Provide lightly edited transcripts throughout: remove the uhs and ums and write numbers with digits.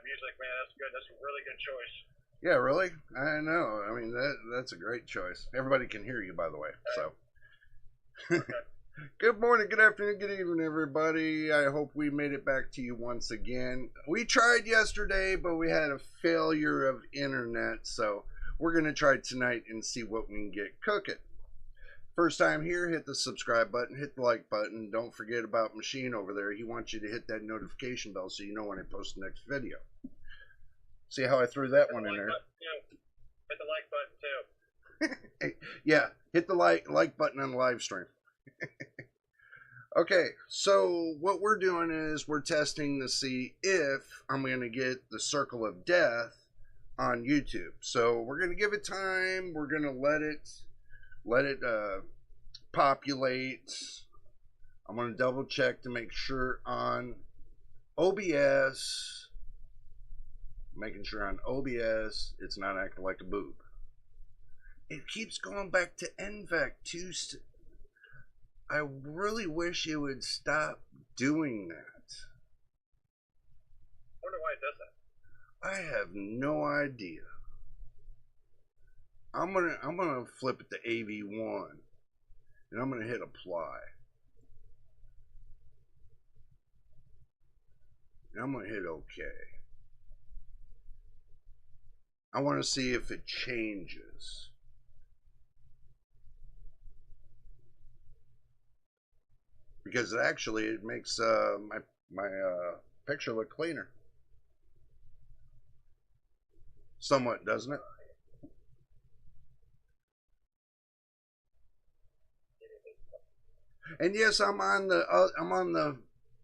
music, man. That's good. That's a really good choice. Yeah, really? I know. I mean, that's a great choice. Everybody can hear you, by the way. So, Okay. good morning, good afternoon, good evening, everybody. I hope we made it back to you once again. We tried yesterday, but we had a failure of internet, so we're going to try tonight and see what we can get cooking. First time here, hit the subscribe button, hit the like button. Don't forget about Machine over there. He wants you to hit that notification bell so you know when I post the next video. See how I threw that one in there? Hit the like button too. Yeah, hit the like button on the live stream. Okay, so what we're doing is we're testing to see if I'm going to get the Circle of Death on YouTube. So we're going to give it time. We're going to let it populate. I'm going to double check to make sure on OBS. Making sure on OBS it's not acting like a boob. It keeps going back to NVEC too. I really wish it would stop doing that. I wonder why it does that. I have no idea. I'm gonna flip it to AV1 and I'm gonna hit apply. And I'm gonna hit OK. I want to see if it changes. Because it makes my picture look cleaner. Somewhat, doesn't it? And yes, I'm on the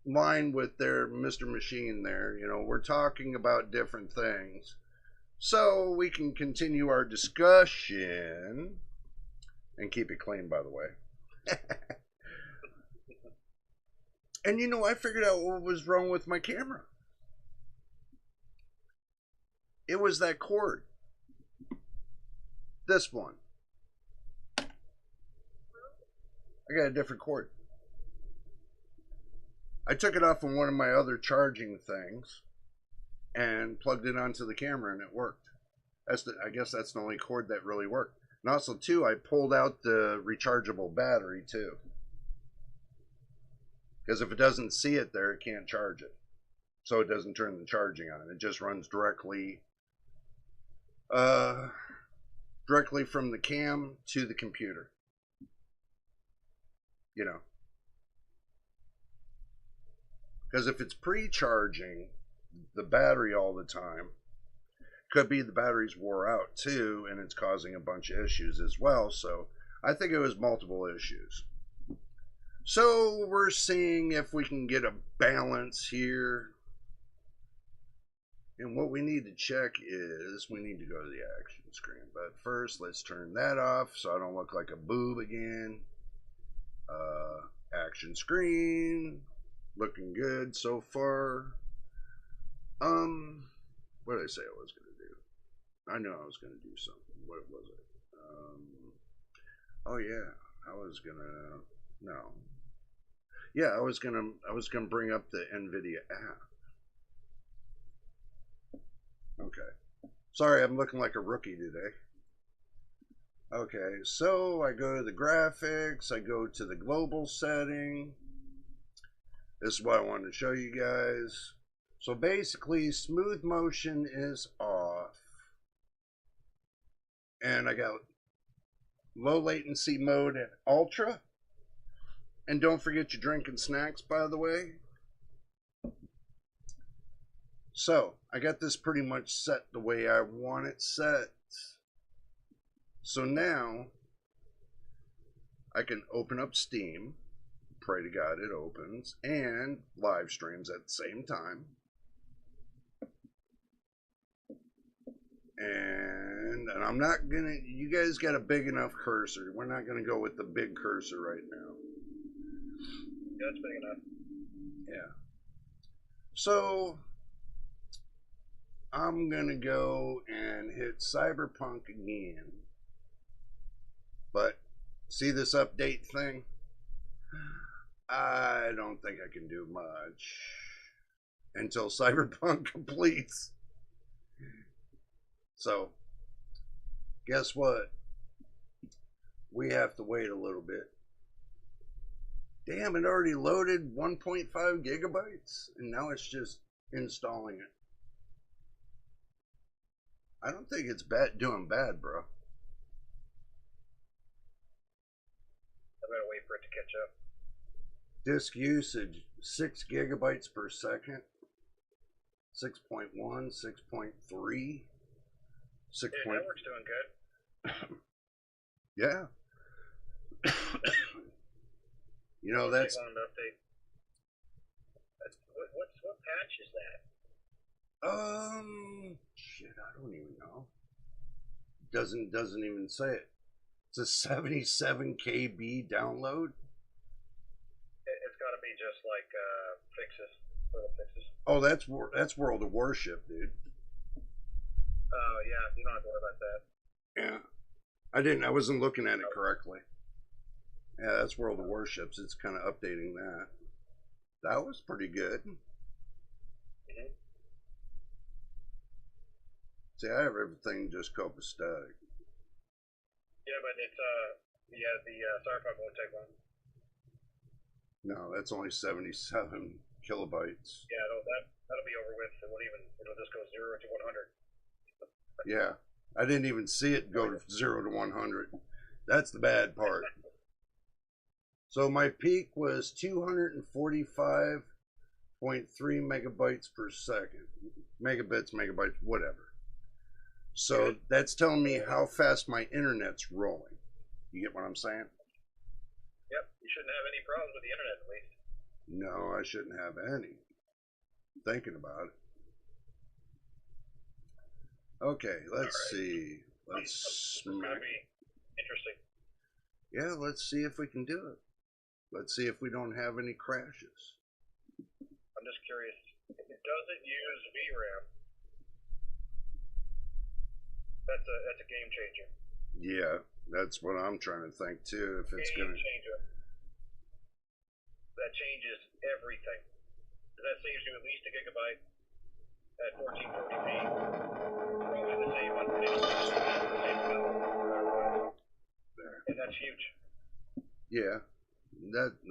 line with their Mr. Machine there. You know, we're talking about different things. So we can continue our discussion and keep it clean, by the way. And you know, I figured out what was wrong with my camera. It was that cord. This one. I got a different cord. I took it off on one of my other charging things and plugged it onto the camera and it worked. I guess that's the only cord that really worked. And also too, I pulled out the rechargeable battery too. Because if it doesn't see it there, it can't charge it. So it doesn't turn the charging on. It just runs directly from the cam to the computer. You know. Because if it's pre-charging the battery all the time, could be the battery's wore out too, and it's causing a bunch of issues as well. So I think it was multiple issues. So we're seeing if we can get a balance here. And what we need to check is we need to go to the action screen. But first, let's turn that off so I don't look like a boob again. Action screen. Looking good so far. What did I say I was going to do? I knew I was going to do something. What was it? Oh yeah, I was gonna. No. Yeah, I was gonna bring up the NVIDIA app. Okay. Sorry, I'm looking like a rookie today. Okay, so I go to the graphics. I go to the global setting. This is what I wanted to show you guys. So basically, smooth motion is off. And I got low latency mode at ultra. And don't forget your drink and snacks, by the way. So, I got this pretty much set the way I want it set. So now, I can open up Steam. Pray to God it opens. And live streams at the same time. And I'm not gonna, you guys got a big enough cursor. We're not gonna go with the big cursor right now. Yeah, that's big enough. Yeah. So, I'm gonna go and hit Cyberpunk again. But, see this update thing? I don't think I can do much. until Cyberpunk completes. So, guess what? We have to wait a little bit. Damn, it already loaded 1.5 gigabytes, and now it's just installing it. I don't think it's doing bad, bro. I better wait for it to catch up. Disk usage 6 gigabytes per second. 6.1, 6.3, 6. Dude, network's doing good. Yeah. You know, that's long to update. What patch is that? shit, I don't even know. Doesn't even say it. It's a 77 KB download. It's got to be just like fixes, little fixes. Oh, that's World of Warship, dude. Oh yeah, you don't have to worry about that. Yeah. I wasn't looking at it correctly. Yeah, that's World of Warships. It's kind of updating that. That was pretty good. Mm-hmm. See, I have everything just copacetic. Yeah, but it's the Cyberpunk won't take long. No, that's only 77 kilobytes. Yeah, that'll be over with. It'll just go 0 to 100. Yeah, I didn't even see it go to 0 to 100. That's the bad part. So my peak was 245.3 megabytes per second. Megabits, megabytes, whatever. So that's telling me how fast my internet's rolling. You get what I'm saying? Yep, you shouldn't have any problems with the internet at least. No, I shouldn't have any. Thinking about it. Okay, let's see. Let's It's gonna be interesting. Yeah, let's see if we can do it. Let's see if we don't have any crashes. I'm just curious. If it doesn't use VRAM, that's a game changer. Yeah, that's what I'm trying to think too. If it's Game gonna changer. That changes everything. That saves you at least a gigabyte at 1440p. Probably the same on the same bill. And that's huge. Yeah,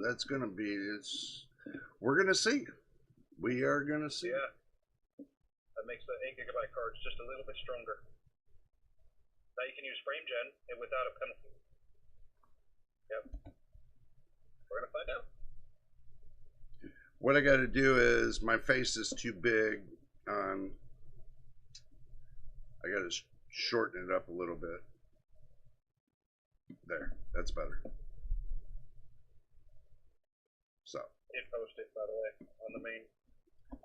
that's gonna be. We're gonna see. We are gonna see. Yeah. That makes the 8 gigabyte cards just a little bit stronger. Now you can use frame gen and without a penalty. Yep. We're gonna find out. What I got to do is my face is too big. I got to shorten it up a little bit. There, that's better. So. Did post it, by the way, on the main.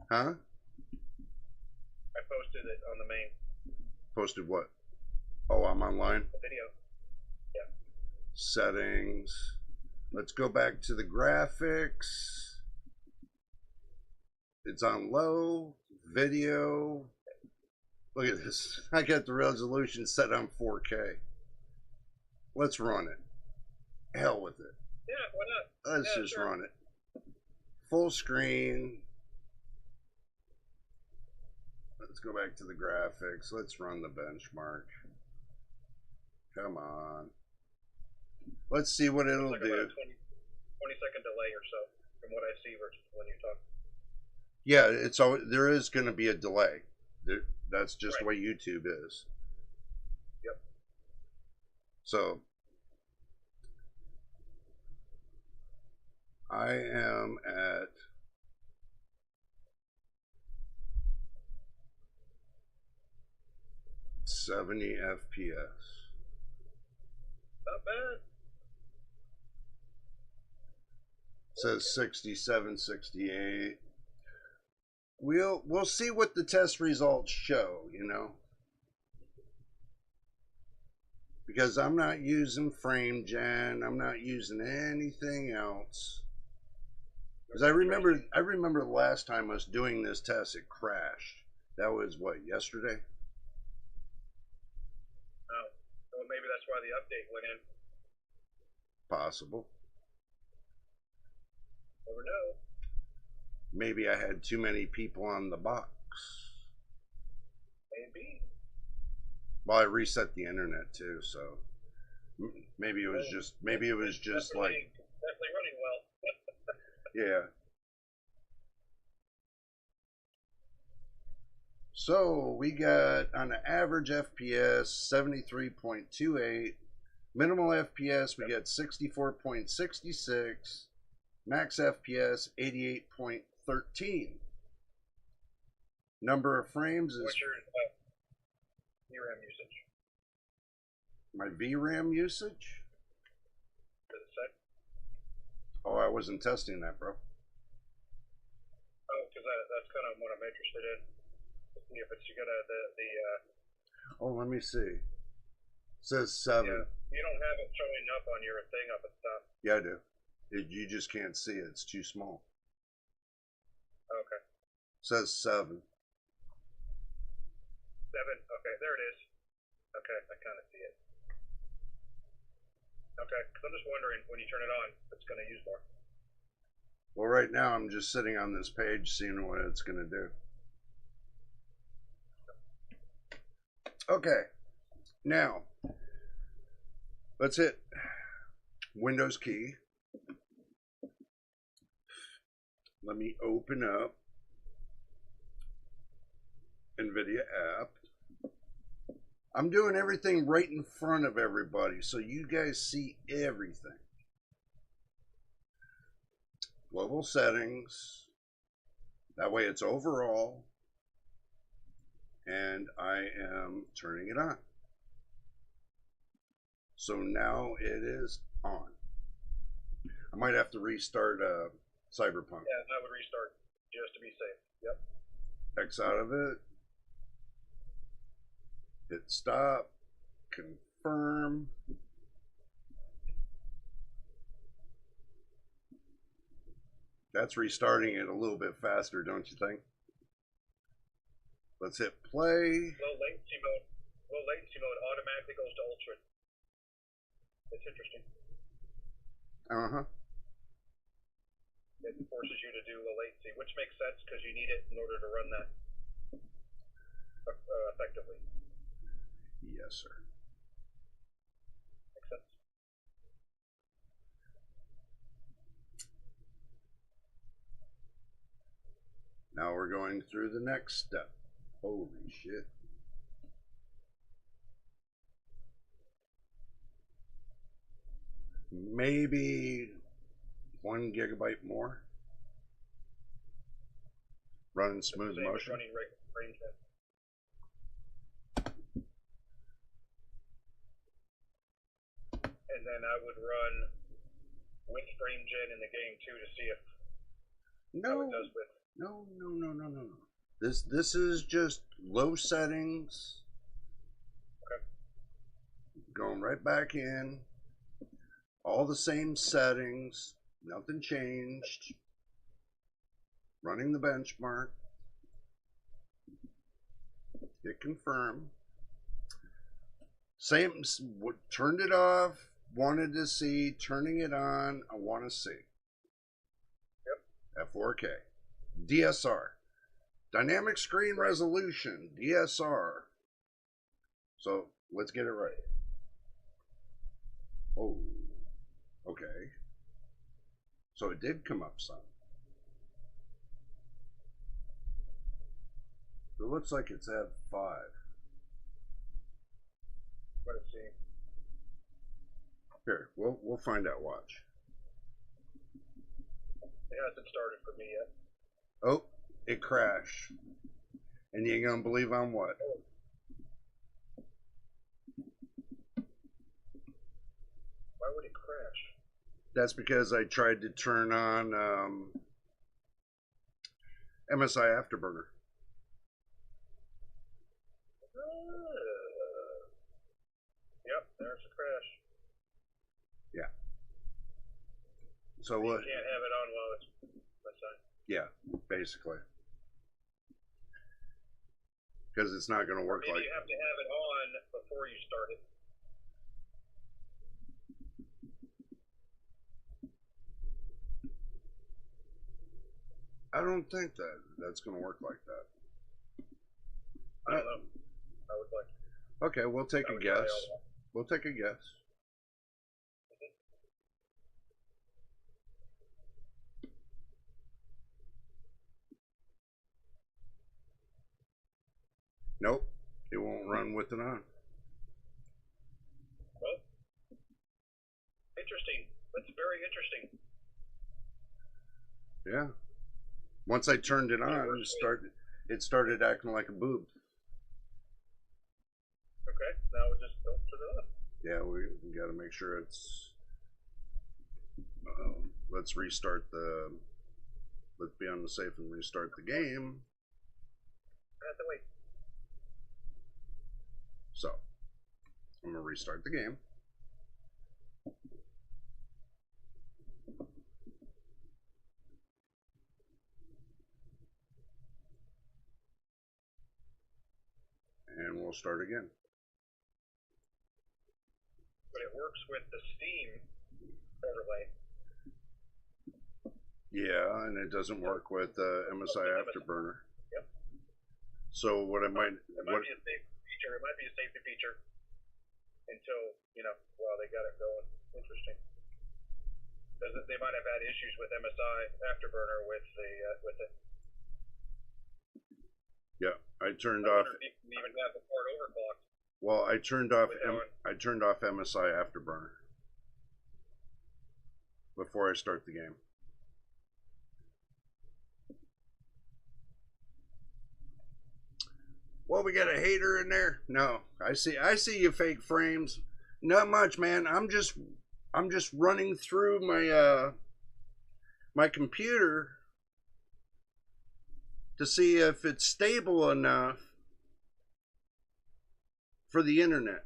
Huh? I posted it on the main. Posted what? Oh, I'm online. The video. Yeah. Settings. Let's go back to the graphics. It's on low. Video. Look at this. I got the resolution set on 4K. Let's run it. Hell with it. Yeah, why not? Let's just run it. Full screen. Let's go back to the graphics. Let's run the benchmark. Come on. Let's see what it'll like do. About a 20-second delay or so from what I see versus when you talk. Yeah, it's always, there is going to be a delay. That's just the way YouTube is. Yep. So I am at 70 FPS. Not bad. Says 67, 68. We'll see what the test results show, you know. Because I'm not using frame gen, I'm not using anything else. Because I remember the last time I was doing this test, it crashed. That was what, yesterday? Oh, well, maybe that's why the update went in. Possible. Never know. maybe I had too many people on the box. Maybe. Well, I reset the internet too, so maybe it was just like definitely running well. yeah. So we got on the average FPS 73.28, minimal FPS we got 64.66, max FPS 88.13. Number of frames is. What's your VRAM usage? My VRAM usage? Does it say? Oh, I wasn't testing that, bro. Oh, because that's kind of what I'm interested in. See if it's gonna Oh, let me see. It says 7. Yeah, you don't have it showing up on your thing up at the top. Yeah, I do. You just can't see it. It's too small. Okay. It says 7. 7. Okay, there it is. Okay, I kind of see it. Okay, because I'm just wondering when you turn it on, if it's going to use more. Well, right now I'm just sitting on this page seeing what it's going to do. Okay, now let's hit Windows key. Let me open up NVIDIA app. I'm doing everything right in front of everybody so you guys see everything. Global settings. That way it's overall. And I am turning it on. So now it is on. I might have to restart Cyberpunk. Yeah, I would restart just to be safe. Yep. X out of it. Hit stop. Confirm. That's restarting it a little bit faster, don't you think? Let's hit play. Low latency mode automatically goes to ultra. It's interesting. Uh-huh. It forces you to do low latency, which makes sense because you need it in order to run that effectively. Yes, sir. Makes sense. Now we're going through the next step. Holy shit. Maybe 1 gigabyte more. Running smooth motion. Running range. And then I would run with frame gen in the game too to see if how it does with. No. This is just low settings. Okay. Going right back in. All the same settings. Nothing changed. Running the benchmark. Hit confirm. Same. Turned it off. Wanted to see. Turning it on. I want to see. Yep. F4K. DSR. Dynamic screen resolution. DSR. So let's get it right. Oh. Okay. So it did come up some. It looks like it's at 5. Let's see. Here, we'll find out. Watch. It hasn't started for me yet. Oh, it crashed. And you ain't gonna believe on what? Why would it crash? That's because I tried to turn on MSI Afterburner. Yep, there's a crash. Yeah. So You what? can't have it on while it's outside. Yeah, basically. Because it's not going to work Maybe like. you have to have it on before you start it. I don't think that's going to work like that. I don't know. I would like. Okay, we'll take a guess. We'll take a guess. Nope, it won't run with it on. Well, interesting. That's very interesting. Yeah. Once I turned it on, it started acting like a boob. Okay, now we just don't turn it on. Yeah, we got to make sure it's. Let's restart the. Let's be on the safe and restart the game. I have to wait. So, I'm gonna restart the game. And we'll start again. But it works with the Steam overlay. Yeah, and it doesn't work with MSI Afterburner. Yep. So what I might. It might be a safety feature. It might be a safety feature until, while they got it going. Interesting. Because they might have had issues with MSI Afterburner with it. Yeah, I turned off. You can even have the port overclocked. Well, I turned off MSI Afterburner before I start the game. Well, we got a hater in there. No, I see you fake frames. Not much, man. I'm just running through my my computer to see if it's stable enough for the internet.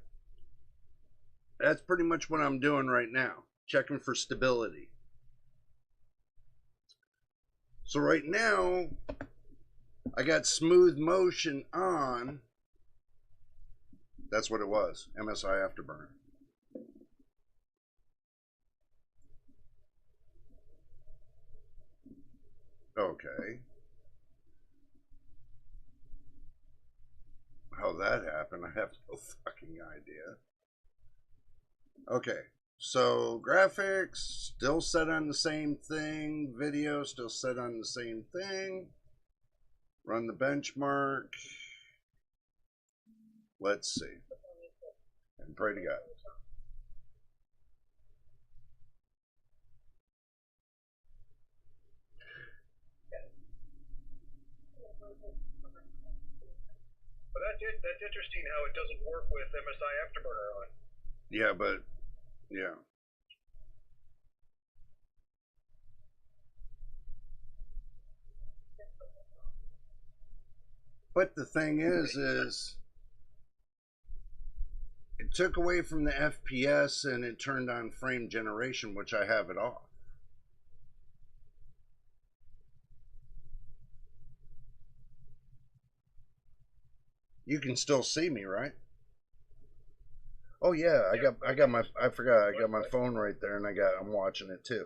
That's pretty much what I'm doing right now, checking for stability. So right now, I got smooth motion on. That's what it was, MSI Afterburner. Okay. How that happened, I have no fucking idea. Okay, so graphics still set on the same thing. Video still set on the same thing. Run the benchmark. Let's see. And pray to God. But that's interesting how it doesn't work with MSI Afterburner on. Yeah, but yeah. But the thing is it took away from the FPS and it turned on frame generation, which I have it off. You can still see me, right? Oh yeah, I got my phone right there, and I'm watching it too.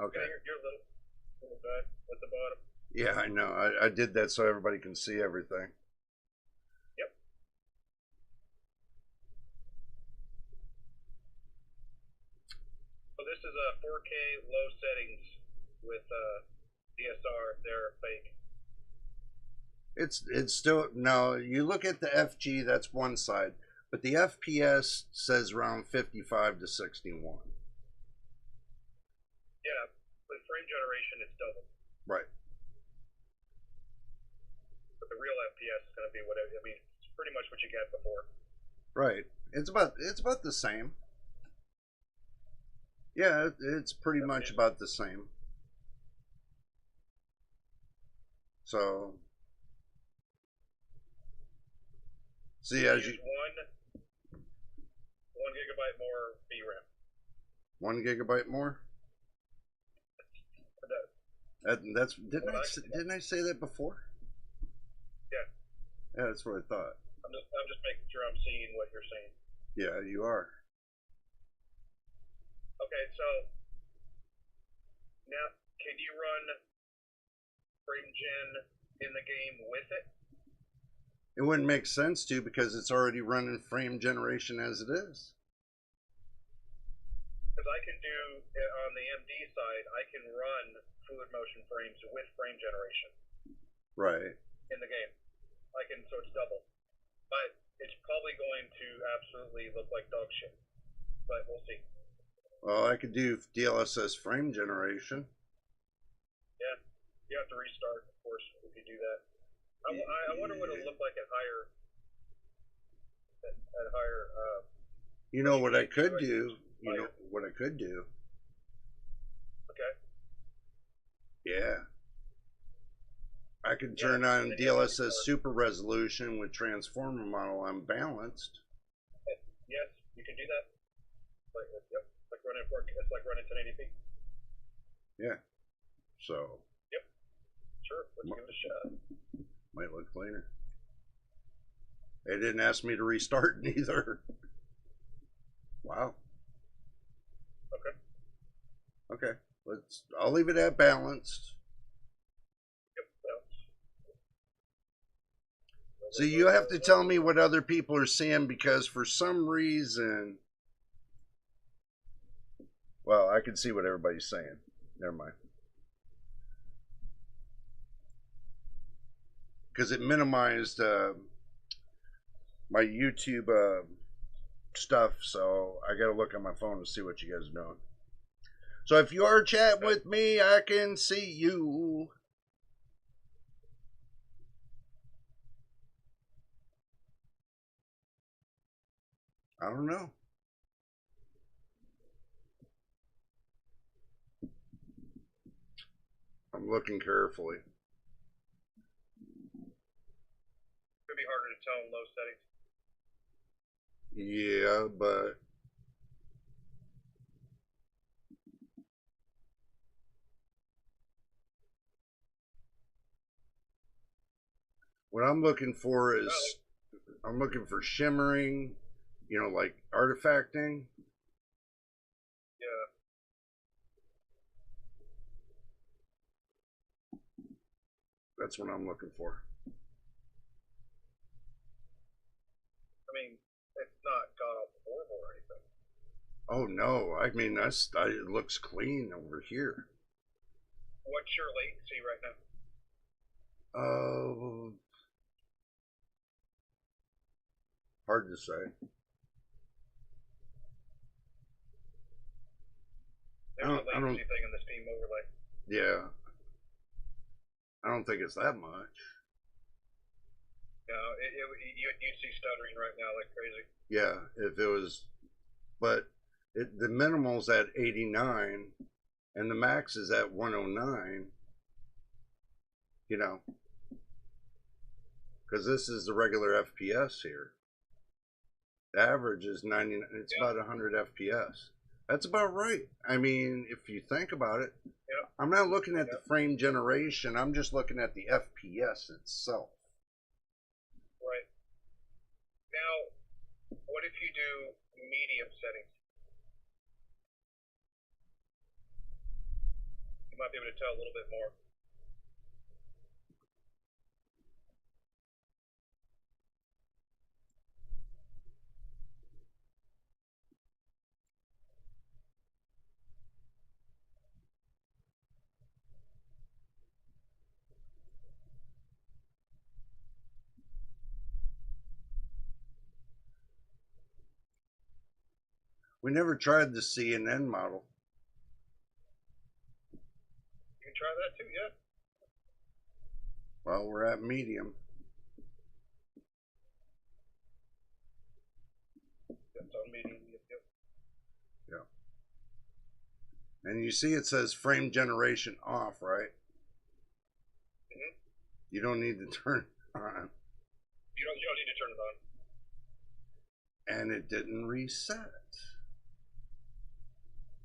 Okay. Yeah, you're little guy at the bottom. Yeah, I know. I did that so everybody can see everything. Yep. So this is a 4K low settings with DSR. They're fake. It's still, no, you look at the FG, that's one side, but the FPS says around 55 to 61. Yeah, with frame generation it's double. Right. But the real FPS is going to be whatever. I mean, it's pretty much what you got before. Right. It's about the same. Yeah, it's pretty much about the same. So, see, as you one gigabyte more VRAM. 1 gigabyte more. That's didn't I say that before? Yeah. Yeah, that's what I thought. I'm just making sure I'm seeing what you're saying. Yeah, you are. Okay, so now can you run frame gen in the game with it? It wouldn't make sense to, because it's already running frame generation as it is. Because I can do, on the MD side, I can run fluid motion frames with frame generation. Right. In the game. I can, so it's double. But it's probably going to absolutely look like dog shit. But we'll see. Well, I could do DLSS frame generation. Yeah. You have to restart, of course, if you do that. I wonder what it'll look like at higher. You know what I could do? You know what I could do? Okay. Yeah. I could turn on DLSS super resolution with transformer model unbalanced. Yes, you can do that. Yep, like running it's like running 1080p. Yeah. So. Yep. Sure. Let's give it a shot. Might look cleaner. They didn't ask me to restart neither. Wow. Okay. Okay. I'll leave it at balanced. So you have to tell me what other people are seeing, because for some reason, well, I can see what everybody's saying. Never mind. Because it minimized my YouTube stuff, so I got to look on my phone to see what you guys are doing. So if you are chatting with me, I can see you. I don't know. I'm looking carefully. Could be harder to tell in low settings. Yeah, but what I'm looking for is, I'm looking for shimmering, you know, like artifacting. Yeah. That's what I'm looking for. I mean, it's not gone off the board or anything. Oh no, I mean it looks clean over here. What's your latency right now? Hard to say. There's a latency thing in the Steam overlay. Yeah. I don't think it's that much. No, you'd see stuttering right now like crazy. Yeah, if it was, but the minimal's at 89 and the max is at 109. You know, because this is the regular FPS here. The average is 99. It's about 100 FPS. That's about right. I mean, if you think about it, I'm not looking at the frame generation. I'm just looking at the FPS itself. Right. Now, what if you do medium settings? You might be able to tell a little bit more. We never tried the C and N model. You can try that too, yeah. Well, we're at medium. That's on medium. Yep. Yeah. And you see it says frame generation off, right? Mm-hmm. You don't need to turn it on. You don't need to turn it on. And it didn't reset.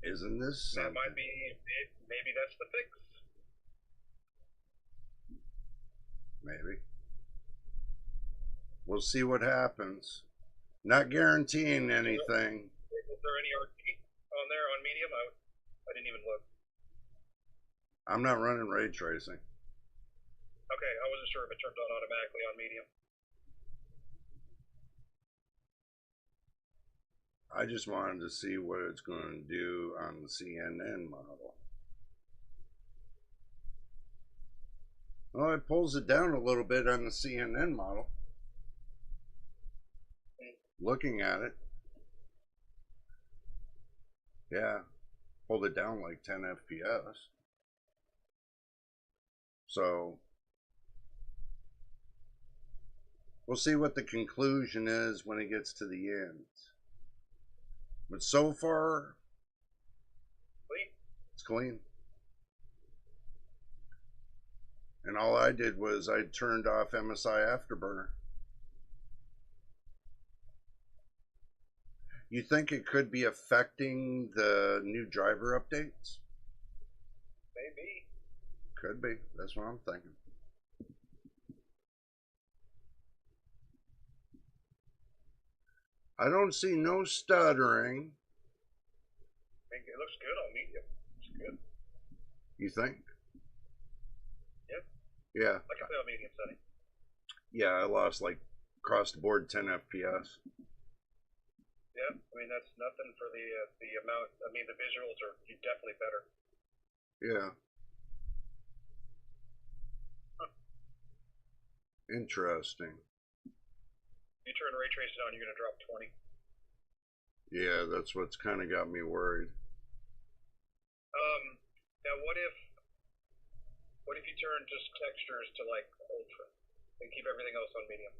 Isn't this something? That might be it. Maybe that's the fix. Maybe. We'll see what happens. Not guaranteeing anything. Is there any RT on there on medium? I didn't even look. I'm not running ray tracing. Okay, I wasn't sure if it turned on automatically on medium. I just wanted to see what it's going to do on the CNN model. Well, it pulls it down a little bit on the CNN model. Looking at it. Yeah, pulled it down like 10 FPS. So, we'll see what the conclusion is when it gets to the end. But so far, Clean. it's clean. And all I did was I turned off MSI Afterburner. You think it could be affecting the new driver updates? Maybe. Could be. That's what I'm thinking. I don't see no stuttering. I mean, it looks good on medium. It's good. You think? Yep. Yeah. Like I say on medium setting. Yeah, I lost like across the board 10 FPS. Yeah, I mean that's nothing for the amount. I mean the visuals are definitely better. Yeah. Huh. Interesting. You turn ray tracing on, you're gonna drop 20. Yeah, that's what's kind of got me worried. Now what if you turn just textures to like ultra and keep everything else on medium?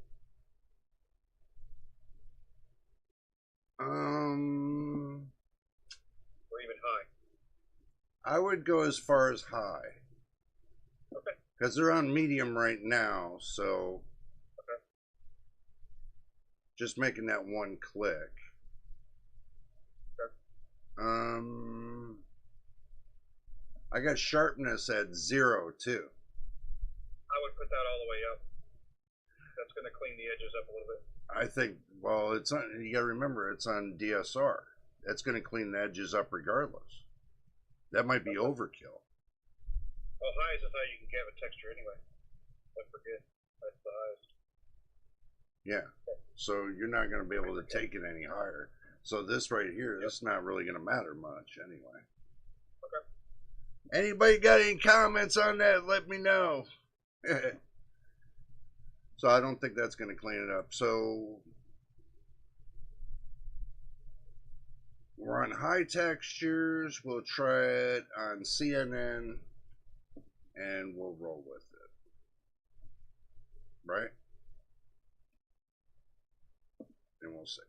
Or even high? I would go as far as high. Okay. Because they're on medium right now, so Okay. just making that one click. Okay. I got sharpness at 0 too. I would put that all the way up. That's gonna clean the edges up a little bit. I think, well, it's on, you gotta remember, it's on DSR. That's gonna clean the edges up regardless. That might be overkill. Well, high is as high you can get with texture anyway. Don't forget, that's the highest. Yeah. So you're not gonna be able to take it any higher. So this right here, this is not really gonna matter much anyway. Okay. Anybody got any comments on that? Let me know. So I don't think that's going to clean it up. So we're on high textures. We'll try it on CNN and we'll roll with it. Right? And we'll see.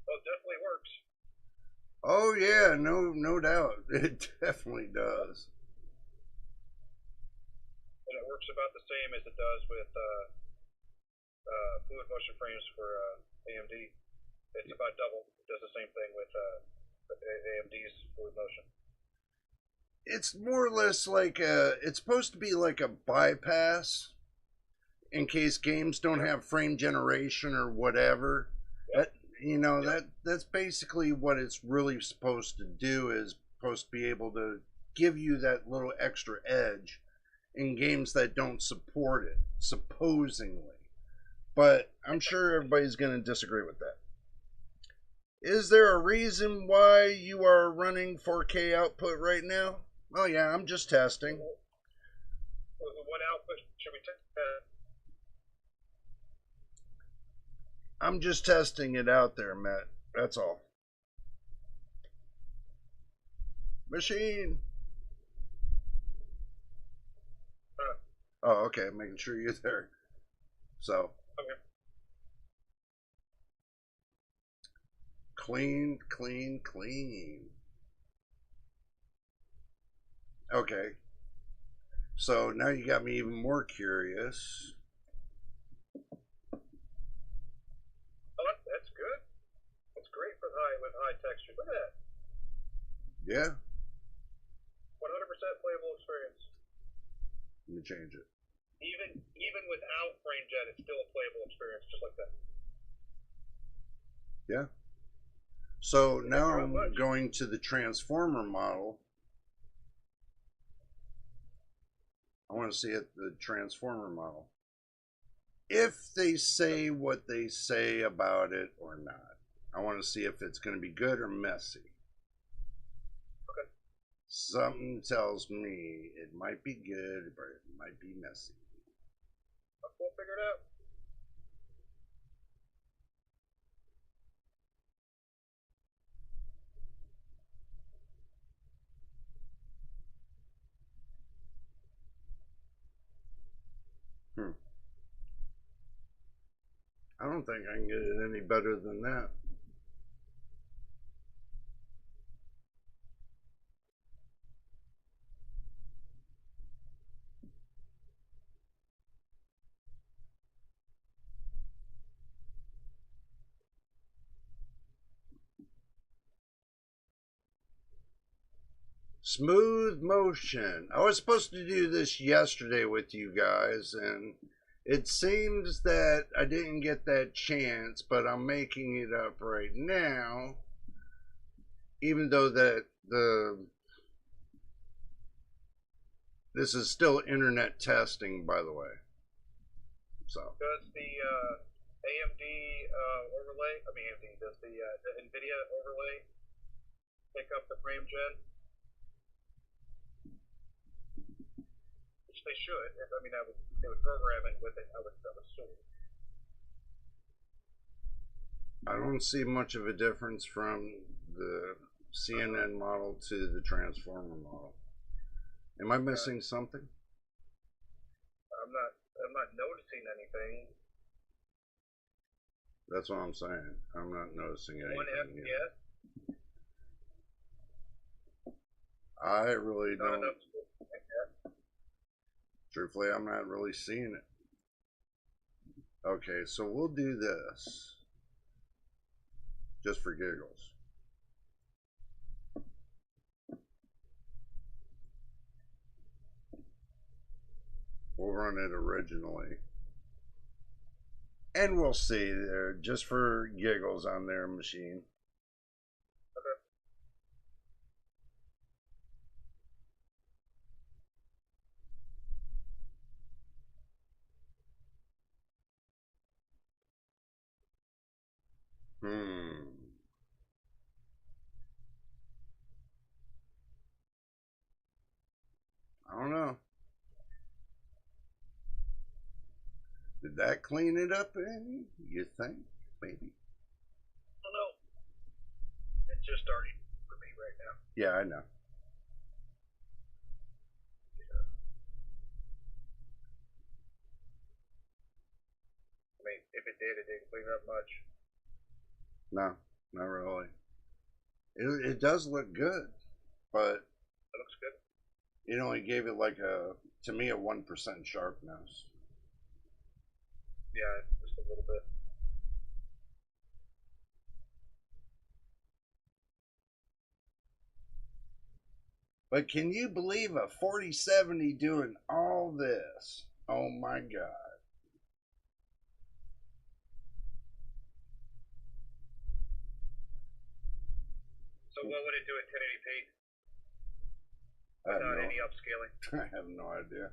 Well, it definitely works. Oh yeah, no doubt. It definitely does. And it works about the same as it does with fluid motion frames for AMD. It's about double. It does the same thing with AMD's fluid motion. It's more or less like it's supposed to be like a bypass in case games don't have frame generation or whatever. Yep. You know, that's basically what it's really supposed to do, is supposed to be able to give you that little extra edge in games that don't support it, supposedly. But I'm sure everybody's going to disagree with that. Is there a reason why you are running 4K output right now? Oh yeah, I'm just testing. What output should we take? I'm just testing it out there, Matt. That's all. Machine. Oh, okay. Making sure you're there. So. Okay. Clean, clean, clean. Okay. So now you got me even more curious. That's good. That's great for with high texture. Look at that. Yeah. 100% playable experience. Let me change it. Even without frame gen, it's still a playable experience, just like that. Yeah. So now Not I'm much. going to the transformer model. I want to see it, the transformer model. If they say what they say about it or not. I want to see if it's going to be good or messy. Okay. Something tells me it might be good, but it might be messy. We'll figure it out. I don't think I can get it any better than that. Smooth motion. I was supposed to do this yesterday with you guys, and it seems that I didn't get that chance, but I'm making it up right now. Even though this is still internet testing, by the way. So Does the AMD overlay, I mean AMD, does the NVIDIA overlay pick up the frame gen? Which they should. I mean, they would program it with it, I would assume. I don't see much of a difference from the CNN model to the transformer model. Am I missing something? I'm not noticing anything. That's what I'm saying. I'm not noticing anything. 1 FPS. I really Not don't. enough to like that. Truthfully, I'm not really seeing it. Okay, so we'll do this. Just for giggles. We'll run it originally. And we'll see there, just for giggles on their machine. I don't know. Did that clean it up any? You think? Maybe. I don't know. It's just starting for me right now. Yeah, I know. I mean, if it did, it didn't clean up much. No, not really. It does look good, but It looks good. it only gave it like to me, a 1% sharpness. Yeah, just a little bit. But can you believe a 4070 doing all this? Oh my God. So what would it do at 1080p? I have Without no, any upscaling? I have no idea.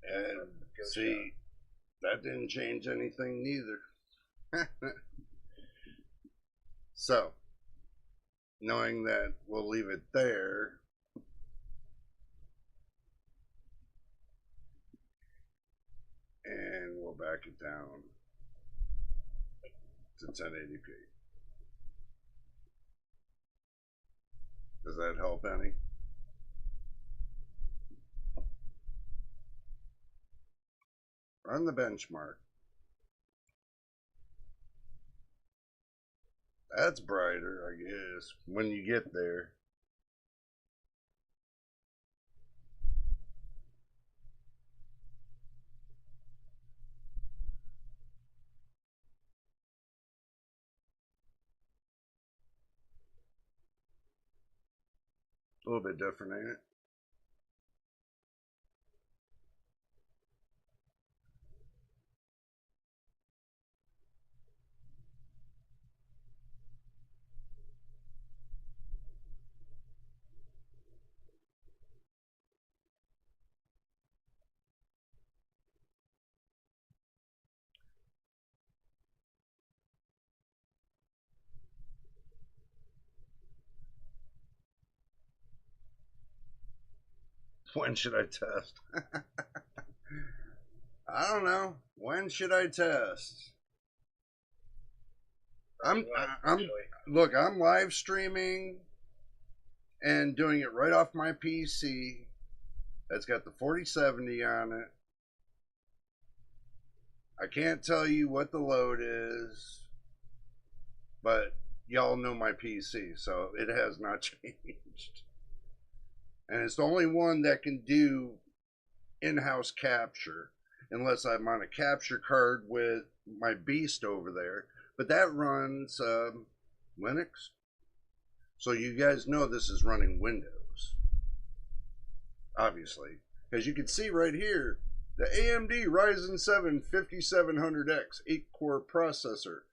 And see, that didn't change anything neither. So, knowing that we'll leave it there, and we'll back it down to 1080p. Does that help any? Run the benchmark. That's brighter, I guess, when you get there. A little bit different, ain't it? When should I test? I don't know. When should I test? I'm look, I'm live streaming and doing it right off my PC. That's got the 4070 on it. I can't tell you what the load is, but y'all know my PC, so it has not changed. And it's the only one that can do in-house capture, unless I'm on a capture card with my beast over there. But that runs Linux. So you guys know this is running Windows, obviously. Because you can see right here, the AMD Ryzen 7 5700X 8-core processor.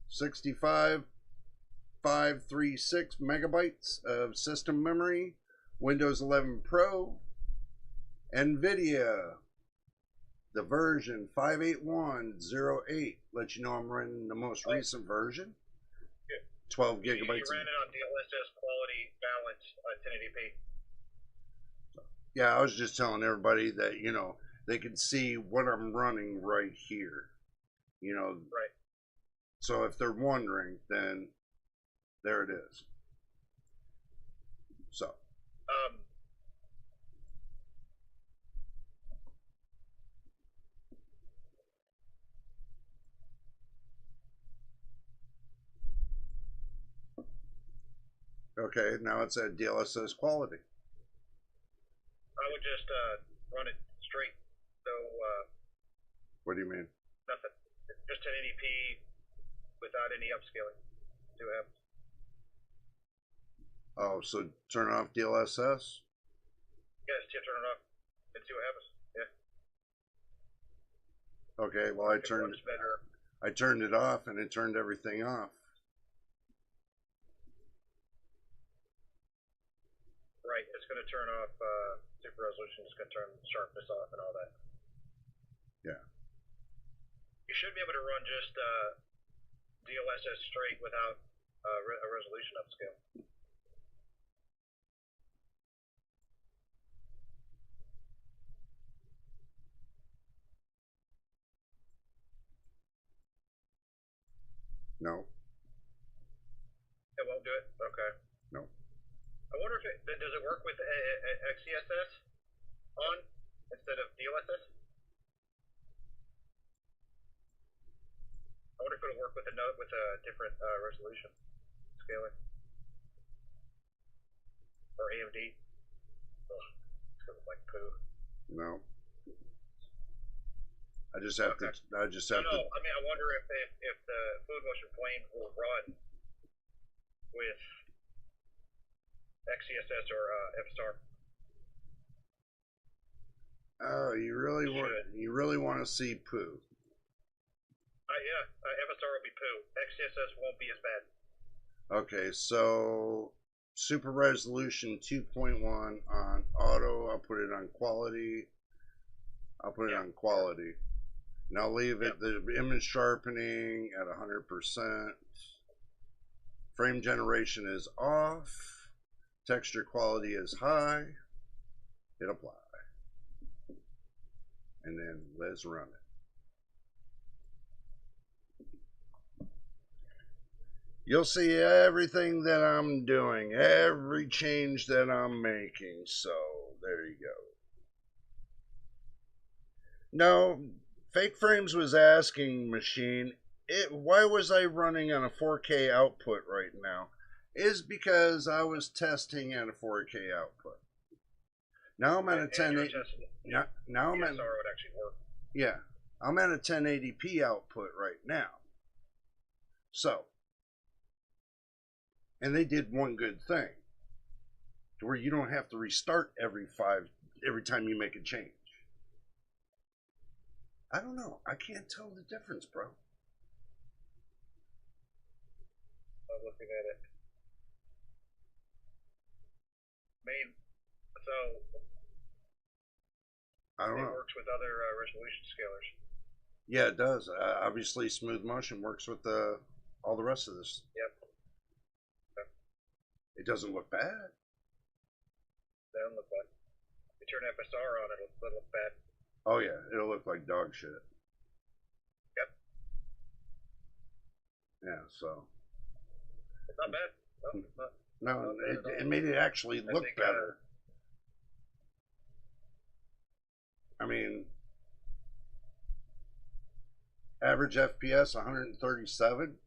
65,536 megabytes of system memory. Windows 11 Pro. NVIDIA. The version 58108 lets you know I'm running the most recent version. 12 gigabytes. You ran it on DLSS quality balance 1080p. Yeah, I was just telling everybody that, you know, they can see what I'm running right here. You know. Right. So if they're wondering, then there it is. So. Okay, now it's at DLSS quality. I would just run it straight. So. What do you mean? Nothing. Just 1080p without any upscaling. See what happens. Oh, so turn off DLSS? Yes, yeah, turn it off and see what happens. Yeah. Okay, well I turned it off and it turned everything off. Right, it's going to turn off super resolution. It's going to turn sharpness off and all that. Yeah. You should be able to run just DLSS straight without a resolution upscale. No. It won't do it? Okay. No. I wonder if does it work with XeSS on instead of DLSS? I wonder if it'll work with a different resolution scaling or AMD. Ugh, it's gonna look like poo. No. I just have to. I just have to. I mean, I wonder if the fluid motion plane will run with XeSS or FSR. Oh, you really want to see poo? Yeah, FSR will be poo. XeSS won't be as bad. Okay, so super resolution 2.1 on auto. I'll put it on quality. I'll put it on quality. And I'll leave it the image sharpening at 100%. Frame generation is off. Texture quality is high. Hit apply. And then let's run it. You'll see everything that I'm doing, every change that I'm making. So there you go. No, Fake Frames was asking machine, why was I running on a 4K output right now? Is because I was testing at a 4K output. Now I'm at a 1080. Now I'm at. would actually work. Yeah, I'm at a 1080p output right now. So, and they did one good thing, to where you don't have to restart every time you make a change. I don't know. I can't tell the difference, bro. I'm looking at it. So I don't know. It works with other resolution scalers. Yeah, it does. Obviously, smooth motion works with all the rest of this. Yep. It doesn't look bad. They don't look bad. You turn FSR on, it'll look bad. Oh yeah, it'll look like dog shit. Yep. Yeah, so. It's not bad. No, it's not. No, Not bad at all. it made it actually look think, better. I mean, average FPS 137,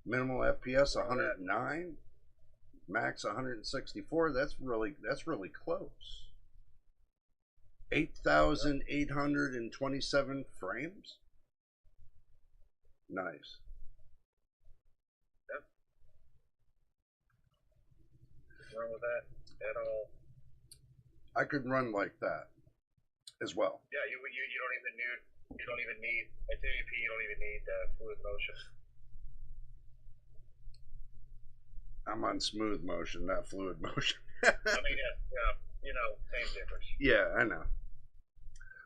minimal FPS 109, max 164. That's really close. 8,827 frames. Nice. Yep. Nothing wrong with that at all. I could run like that as well. Yeah, you don't even need at 1080p. You don't even need fluid motion. I'm on smooth motion, not fluid motion. I mean, yeah, same difference. Yeah, I know.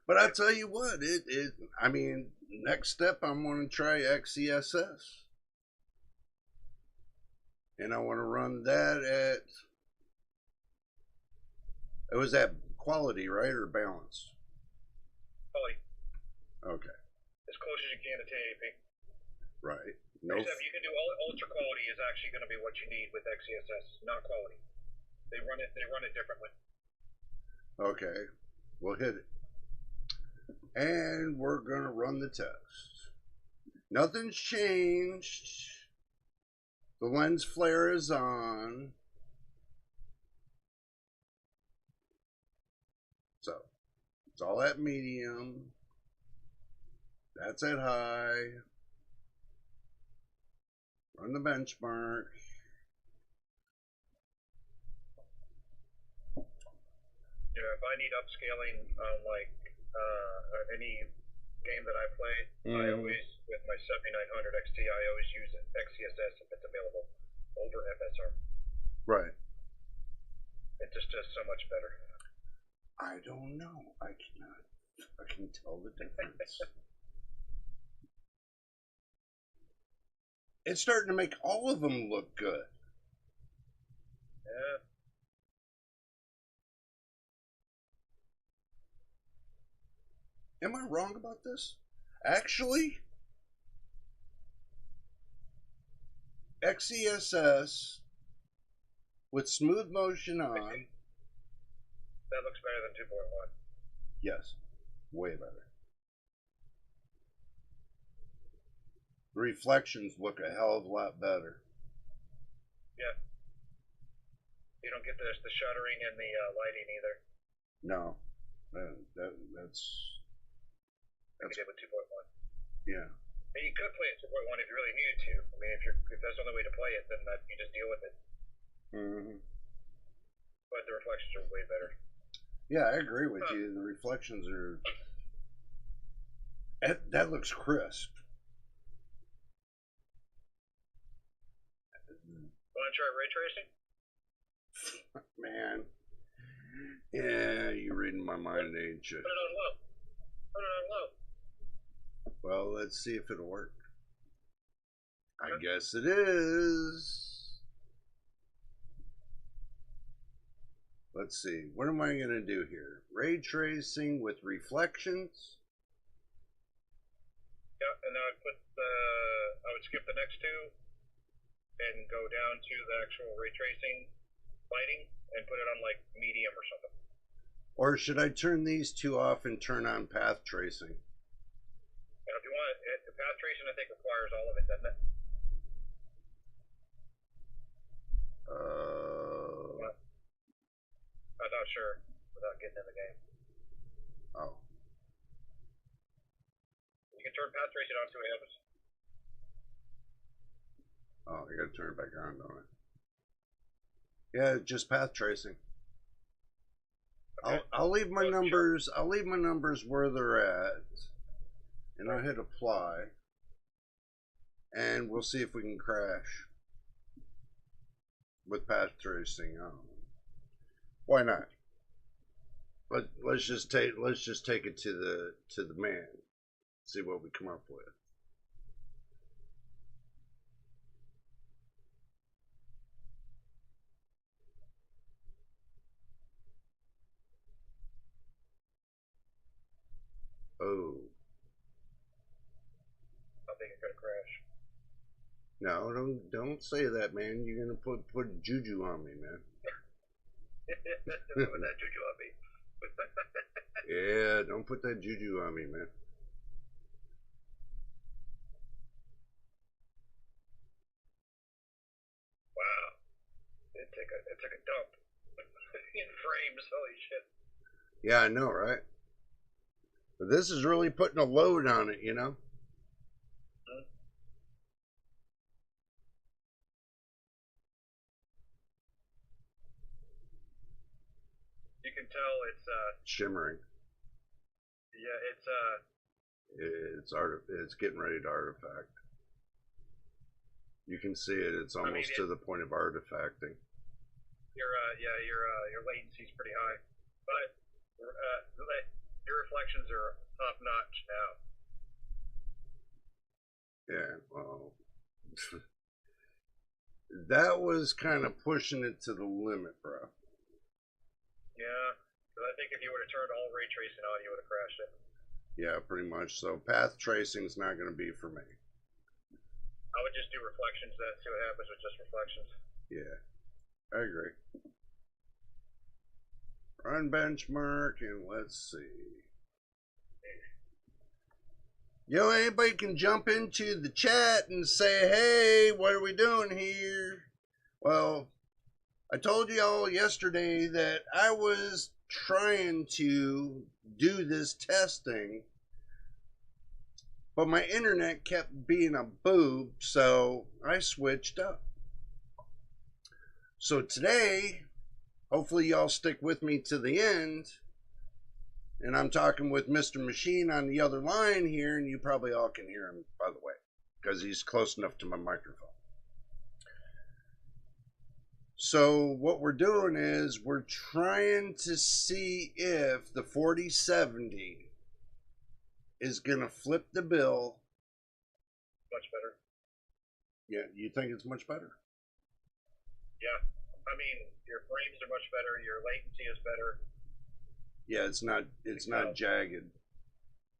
But I tell you what, I mean, next step, I'm going to try XESS. And I want to run that at, it was at quality, right, or balance? Quality. Okay. As close as you can to 1080p. Right. No. Except you can do ultra quality is actually going to be what you need with XESS, not quality. They run it differently. Okay. We'll hit it. And we're going to run the test. Nothing's changed. The lens flare is on. So, it's all at medium. That's at high. Run the benchmark. Yeah, if I need upscaling on any game that I play, I always, with my 7900 XT, I always use XCSS if it's available over FSR. Right. It just does so much better. I don't know. I can tell the difference. It's starting to make all of them look good. Yeah. Am I wrong about this? Actually, XESS with smooth motion on. That looks better than 2.1. Yes, way better. The reflections look a hell of a lot better. Yeah. You don't get the shuttering and the lighting either. No, that's Like you did with 2.1. yeah. And you could play it 2.1 if you really needed to. I mean, if that's the only way to play it, then you just deal with it. Mm-hmm. But the reflections are way better. Yeah, I agree with you. The reflections are. That looks crisp. Want to try ray tracing? Man. Yeah, you're reading my mind, ain't you? Put it on low. Put it on low. Well, let's see if it'll work. I guess it is. Let's see. What am I going to do here? Ray tracing with reflections. Yeah, and then I would skip the next two and go down to the actual ray tracing lighting and put it on like medium or something. Or should I turn these two off and turn on path tracing? And if you want it, path tracing I think requires all of it, doesn't it? I'm not sure without getting in the game. Oh. You can turn path tracing on to it. Oh, I gotta turn it back on, don't I? Yeah, just path tracing. Okay. I'll leave my numbers. I'll leave my numbers where they're at, and I'll hit apply, and we'll see if we can crash with path tracing on. Why not? Let's just take it to the man. See what we come up with. No, don't say that, man. You're gonna put juju on me, man. Put that juju on me. Yeah, don't put that juju on me, man. Wow. It took a dump. In frames, holy shit. Yeah, I know, right? But this is really putting a load on it, you know? You can tell it's Shimmering. yeah, It's getting ready to artifact. You can see it. It's almost to the point of artifacting. your latency's pretty high, but your reflections are top notch now. Yeah, well, that was kind of pushing it to the limit, bro. Yeah, because I think if you would have turned all ray tracing on, you would have crashed it. Yeah, pretty much. So path tracing is not going to be for me. I would just do reflections then, see what happens with just reflections. Yeah, I agree. Run benchmark and let's see. Yo, anybody can jump into the chat and say, hey, what are we doing here? Well, I told y'all yesterday that I was trying to do this testing, but my internet kept being a boob, so I switched up. So today, hopefully y'all stick with me to the end. And I'm talking with Mr. Machine on the other line here, and you probably all can hear him, by the way, because he's close enough to my microphone. So what we're doing is we're trying to see if the 4070 is going to flip the bill. Much better. Yeah, you think it's much better? Yeah, I mean, your frames are much better, your latency is better. Yeah, it's not jagged.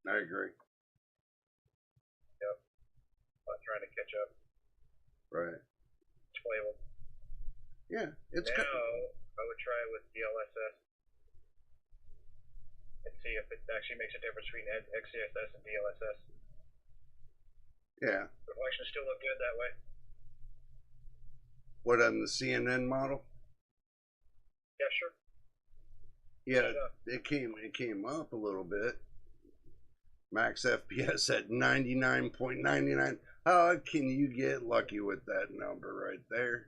I agree. Yep. Not trying to catch up. Right. It's playable. Yeah, it's now I would try it with DLSS and see if it actually makes a difference between XCSS and DLSS. Yeah. Reflections still look good that way. What, on the CNN model? Yeah, sure. Yeah, it came up a little bit. Max FPS at 99.99. How can you get lucky with that number right there?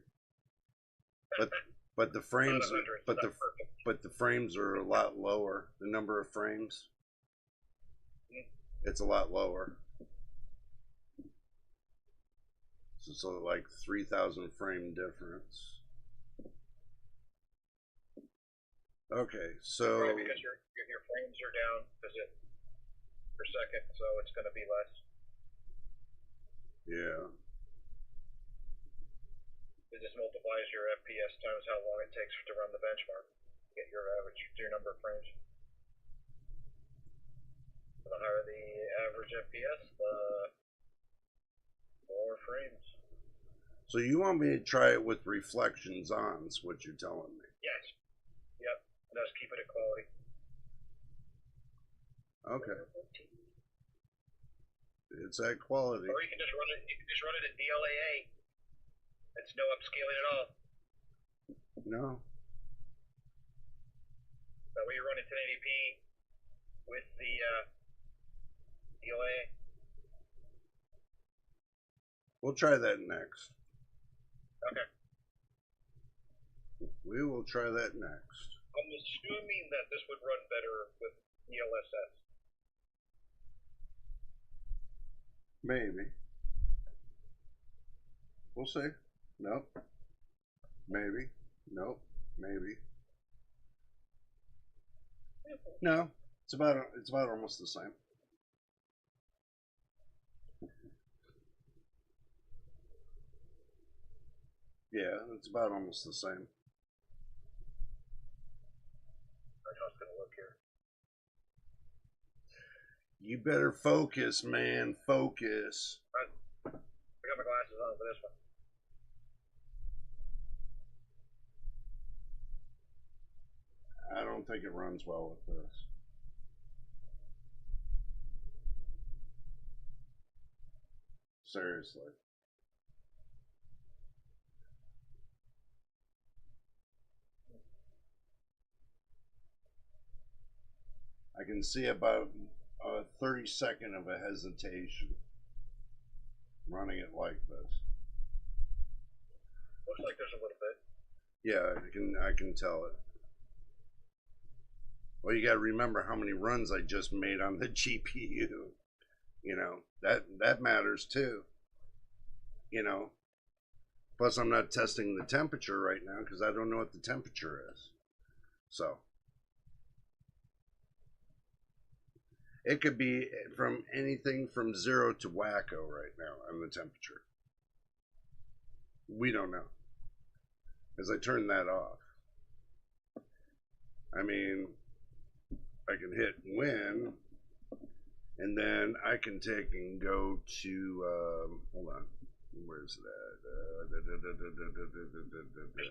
But the frames but the frames are a lot lower. The number of frames, it's a lot lower. So it's like 3,000 frame difference. Okay, so right, because your frames are down per second, so it's going to be less. Yeah. It just multiplies your FPS times how long it takes to run the benchmark. Get your number of frames. The higher the average FPS, the more frames. So you want me to try it with reflections on, is what you're telling me? Yes. Yep. Just keep it at quality. Okay. It's at quality. Or you can just run it. You can just run it at DLAA. It's no upscaling at all. No. That way you're running 1080p with the DLAA. We'll try that next. Okay. We will try that next. I'm assuming that this would run better with DLSS. Maybe. We'll see. Nope. Maybe. Nope. Maybe. No. It's about almost the same. Yeah, it's about almost the same. I know it's gonna look here. You better focus, man. Focus. I got my glasses. glasses on for this one. I don't think it runs well with this. Seriously. I can see about a 30-second of a hesitation running it like this. Looks like there's a little bit. Yeah, I can tell it. Well, you got to remember how many runs I just made on the GPU. You know, that matters too. You know, plus I'm not testing the temperature right now because I don't know what the temperature is. So it could be from anything from 0 to wacko right now on the temperature. We don't know. As I turn that off. I mean, I can hit win, and then I can take and go to, hold on, where's that? Just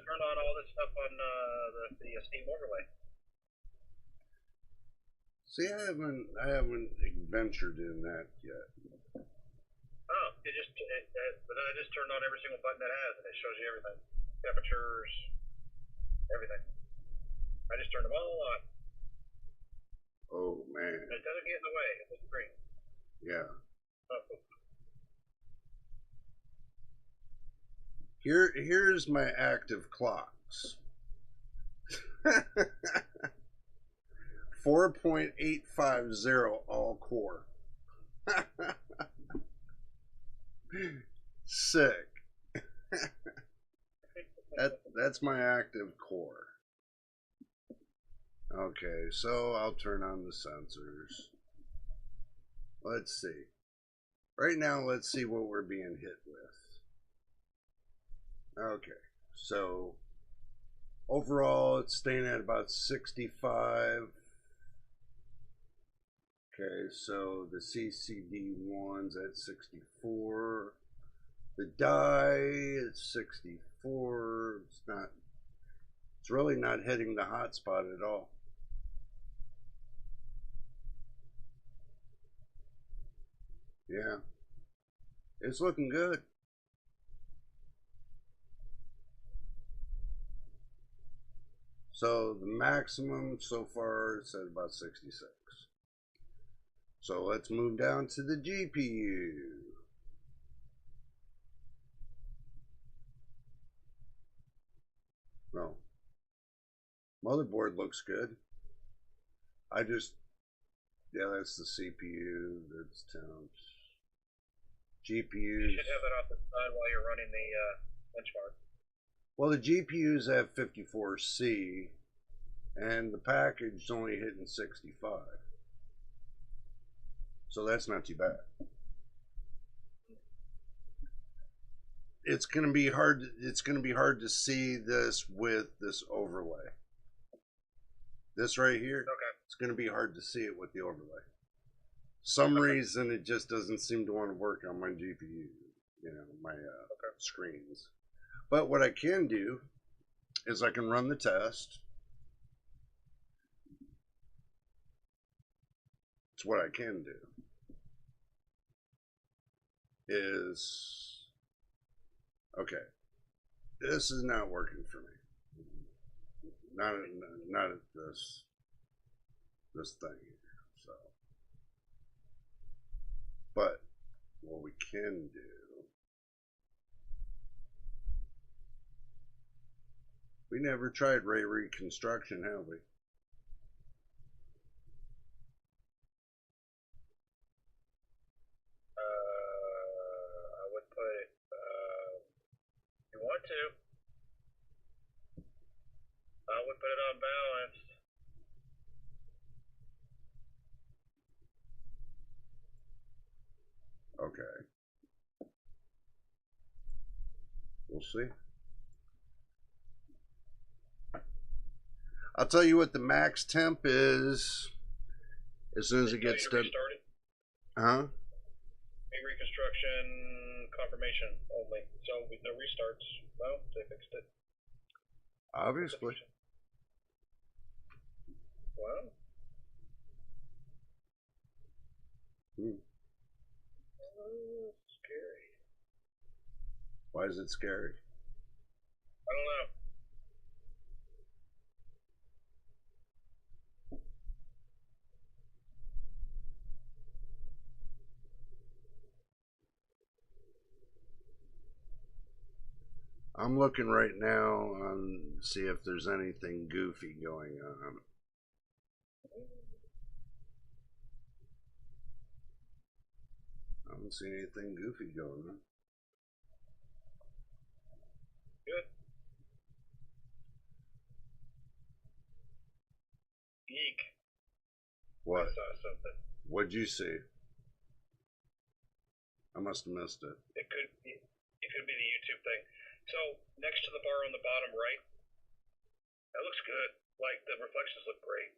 turn on all this stuff on the Steam overlay. See, I haven't ventured in that yet. Oh, but then I just turned on every single button it has, and it shows you everything. Temperatures, everything. I just turned them all on. Oh, man. And it doesn't get in the way of the screen. Yeah. Oh. Here's my active clocks. 4.850 all core. Sick. That's my active core. Okay, so I'll turn on the sensors. Let's see. Right now, let's see what we're being hit with. Okay, so overall, it's staying at about 65. Okay, so the CCD1's at 64. The die is 64. It's really not hitting the hotspot at all. Yeah, it's looking good. So the maximum so far is at about 66. So let's move down to the GPU. No. Motherboard looks good. Yeah, that's the CPU. That's temps. GPUs. You should have that off the side while you're running the benchmark. Well, the GPU's at 54C, and the package is only hitting 65. So that's not too bad. It's gonna be hard to see this with this overlay. This right here, okay. It's gonna be hard to see it with the overlay. Some reason it just doesn't seem to want to work on my GPU, my screens. But what I can do is I can run the test. It's what I can do. Okay, this is not working for me. Not at this thing here. So, but what we can do, we never tried ray reconstruction, have we? I would put it. If you want to, I would put it on balance. Okay. We'll see. I'll tell you what the max temp is as soon as it gets done. Restarted? Huh? Reconstruction confirmation only. So with no restarts. Well, they fixed it. Obviously. Well. Scary. Why is it scary? I don't know. I'm looking right now on see if there's anything goofy going on. I don't see anything goofy going on. Good. Eek. What? I saw something. What'd you see? I must have missed it. It could be the YouTube thing. So next to the bar on the bottom right, that looks good. Like the reflections look great.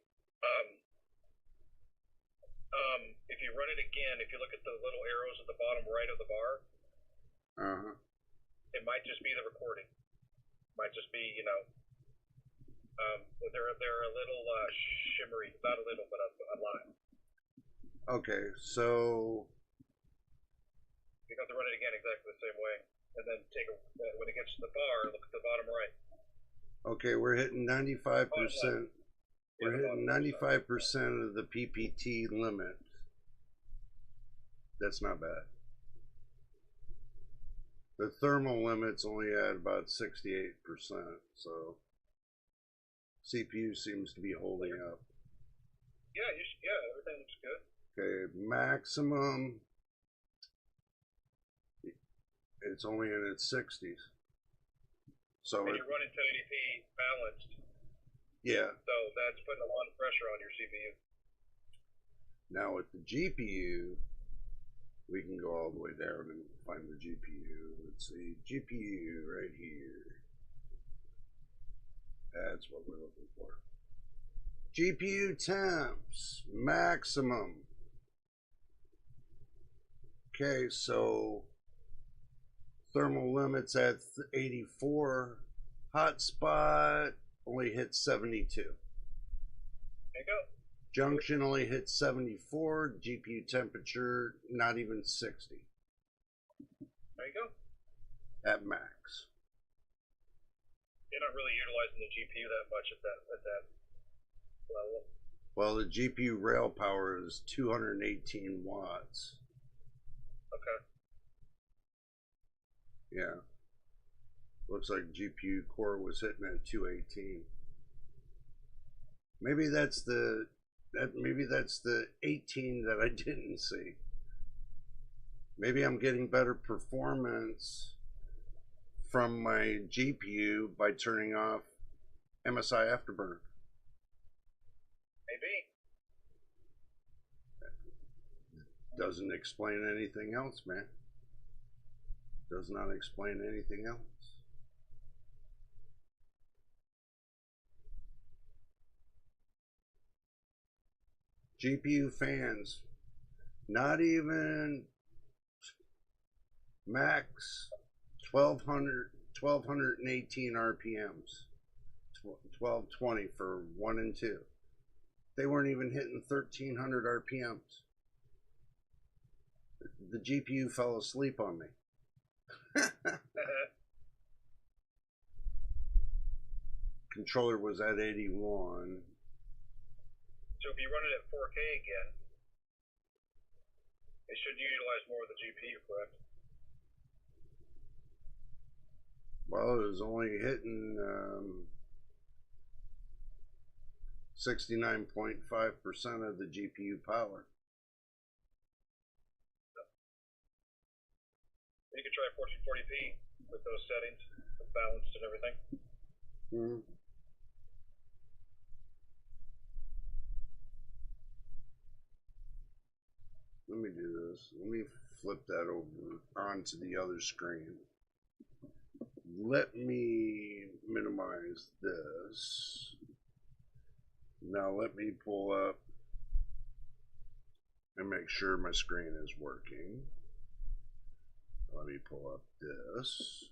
If you run it again, if you look at the little arrows at the bottom right of the bar, it might just be the recording. Might just be, you know, they're a little shimmery, not a little, but a lot. Okay, so You have to run it again exactly the same way, and then when it gets to the bar, look at the bottom right. okay, we're hitting 95%. We're hitting 95% of the PPT limit. That's not bad. The thermal limit's only at about 68%, so CPU seems to be holding up. Yeah, everything looks good. Okay, maximum, it's only in its 60s. So and you're running 1080p balanced. Yeah. So that's putting a lot of pressure on your CPU. Now with the GPU, we can go all the way down and find the GPU. Let's see, GPU right here. That's what we're looking for. GPU temps, maximum. Okay, so thermal limits at 84. Hotspot only hit 72. There you go. Junction only hit 74. GPU temperature not even 60. There you go. At max. You're not really utilizing the GPU that much at that level. Well, the GPU rail power is 218 watts. Okay. Yeah. Looks like GPU core was hitting at 218. Maybe that's the 18 that I didn't see. Maybe I'm getting better performance from my GPU by turning off MSI Afterburner. Maybe. Doesn't explain anything else, man. Does not explain anything else. GPU fans, not even max 1218 RPMs, 1220 for 1 and 2. They weren't even hitting 1300 RPMs. The GPU fell asleep on me. Controller was at 81. So if you run it at 4K again, it should utilize more of the GPU, correct? Well, it was only hitting 69.5% of the GPU power. You could try 1440p with those settings, with balanced and everything. Mm-hmm. Let me do this. Let me flip that over onto the other screen. Let me minimize this. Now let me pull up and make sure my screen is working. Let me pull up this.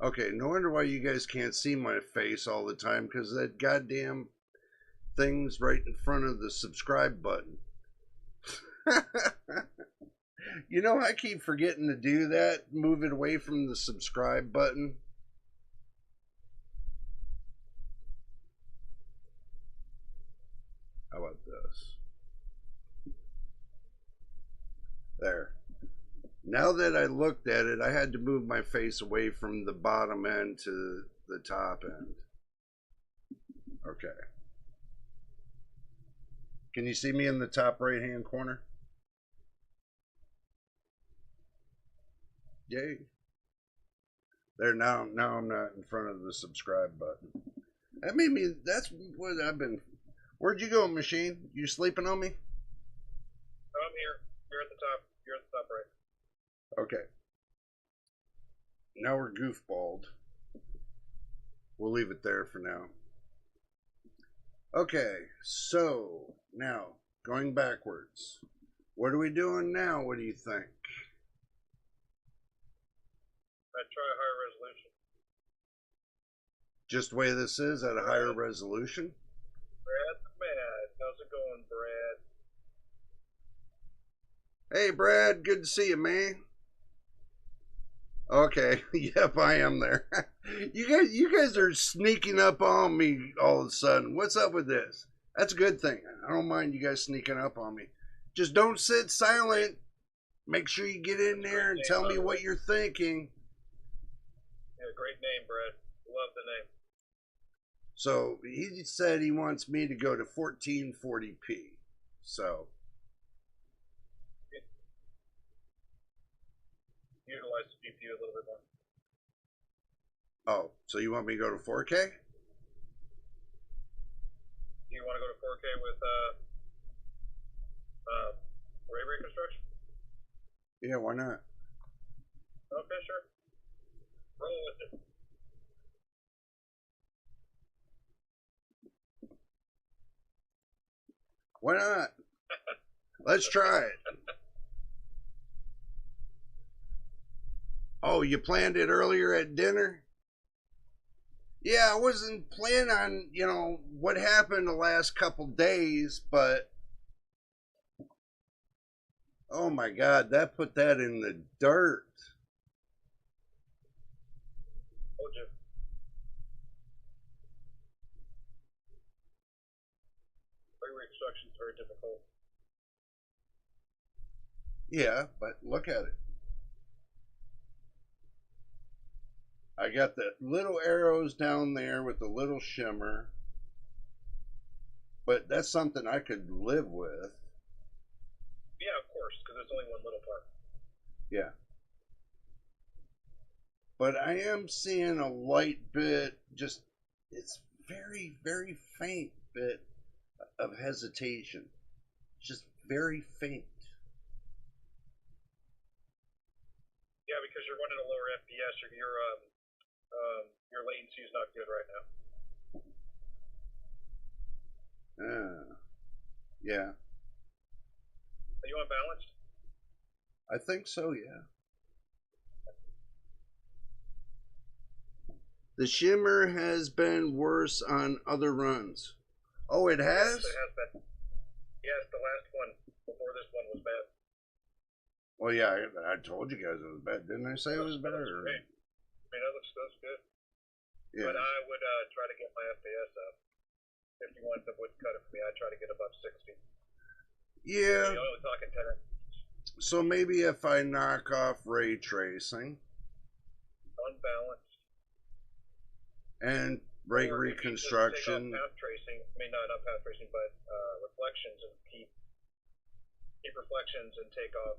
Okay, no wonder why you guys can't see my face all the time, because that goddamn thing's right in front of the subscribe button. You know, I keep forgetting to do that, move it away from the subscribe button. How about this? There. Now that I looked at it, I had to move my face away from the bottom end to the top end. Okay. Can you see me in the top right hand corner? Yay. There, now I'm not in front of the subscribe button. That made me, that's what I've been. Where'd you go, machine? You sleeping on me? I'm here. You're at the top. You're at the top right. Okay. Now we're goofballed. We'll leave it there for now. Okay, so now going backwards. What are we doing now? What do you think? I'd try a higher resolution. Just the way this is at a higher resolution? Brad the Mad. How's it going, Brad? Hey, Brad. Good to see you, man. Okay. Yep, I am there. You guys are sneaking up on me all of a sudden. What's up with this? That's a good thing. I don't mind you guys sneaking up on me. Just don't sit silent. Make sure you get in there and tell me what you're thinking. Yeah, great name, Brad. Love the name. So he said he wants me to go to 1440p. So Utilize the GPU a little bit more. oh, so you want me to go to 4K? Do you want to go to 4K with ray reconstruction? Yeah, why not? Okay, sure. Roll with it. Why not? Let's try it. Oh, you planned it earlier at dinner? Yeah, I wasn't planning on, what happened the last couple days, but oh my God, that put that in the dirt. Told you. Ray reconstruction is very difficult. Yeah, but look at it. I got the little arrows down there with the little shimmer, but that's something I could live with. Yeah, of course, because it's only one little part. Yeah. But I am seeing a light bit, it's very, very faint bit of hesitation. Just very faint. Yeah, because you're running a lower FPS, your latency is not good right now. Yeah. Are you unbalanced? I think so, yeah. The shimmer has been worse on other runs. Oh, it has? Yes, it has been. Yes, the last one before this one was bad. Well, yeah, I told you guys it was bad. Didn't I say it was better? I mean, that looks good. Yeah. But I would try to get my FPS up. 51 wouldn't cut it for me. I'd try to get above 60. Yeah. You're only talking 10. So maybe if I knock off ray tracing Unbalanced. and ray reconstruction. Take off path tracing. I mean, not path tracing, but reflections, and keep reflections and take off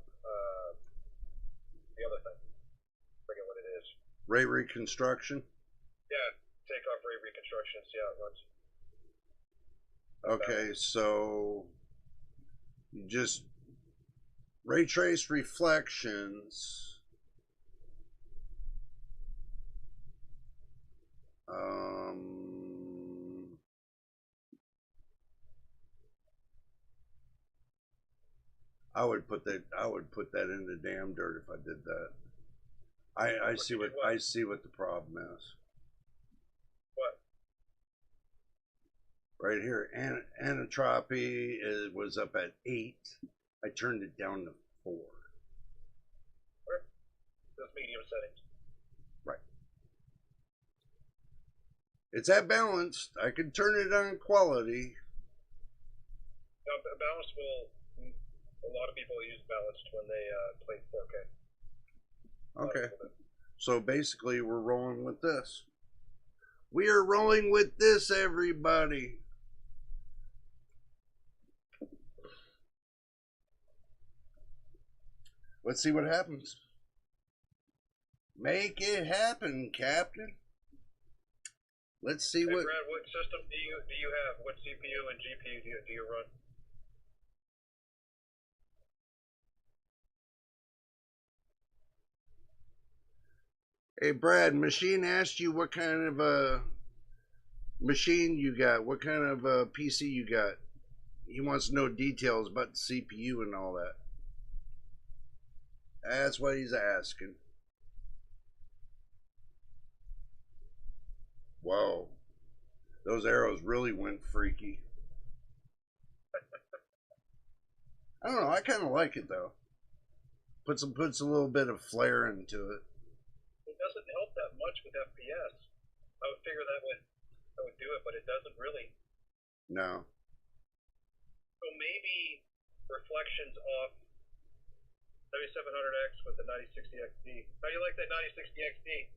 the other thing. I forget what it is. Ray reconstruction? Yeah, take off ray reconstruction and see how it runs. Okay, so just ray trace reflections I would put that in the damn dirt if I did that. I What see you what did what? I see what the problem is. What? Right here, anatropy was up at 8. I turned it down to 4. Where? Those medium settings. Right. It's at balanced. I could turn it on quality. Now, balance will. A lot of people use balanced when they play 4K. Okay. So basically, we're rolling with this. We are rolling with this, everybody. Let's see what happens. Make it happen, Captain. Let's see Hey, what. Brad, what system do you have? What CPU and GPU do you run? Hey, Brad, machine asked you what kind of a machine you got, what kind of a PC you got. He wants to know details about the CPU and all that. That's what he's asking. Whoa. Those arrows really went freaky. I don't know, I kind of like it though. Puts a little bit of flair into it. It doesn't help that much with FPS. I would figure that would do it, but it doesn't really. No. So maybe reflections off 7700X with the 9060 XD. How do you like that 9060 XD?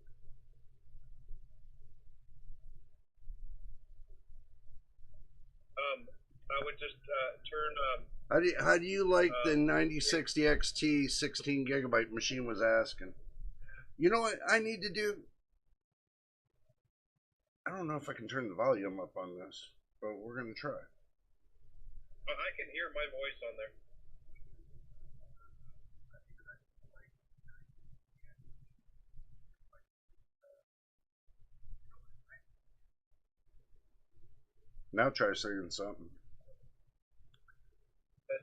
I would just turn. How do you like the 9060 XT 16 gigabyte machine was asking? You know what I need to do? I don't know if I can turn the volume up on this, but we're going to try. I can hear my voice on there. Now try saying something.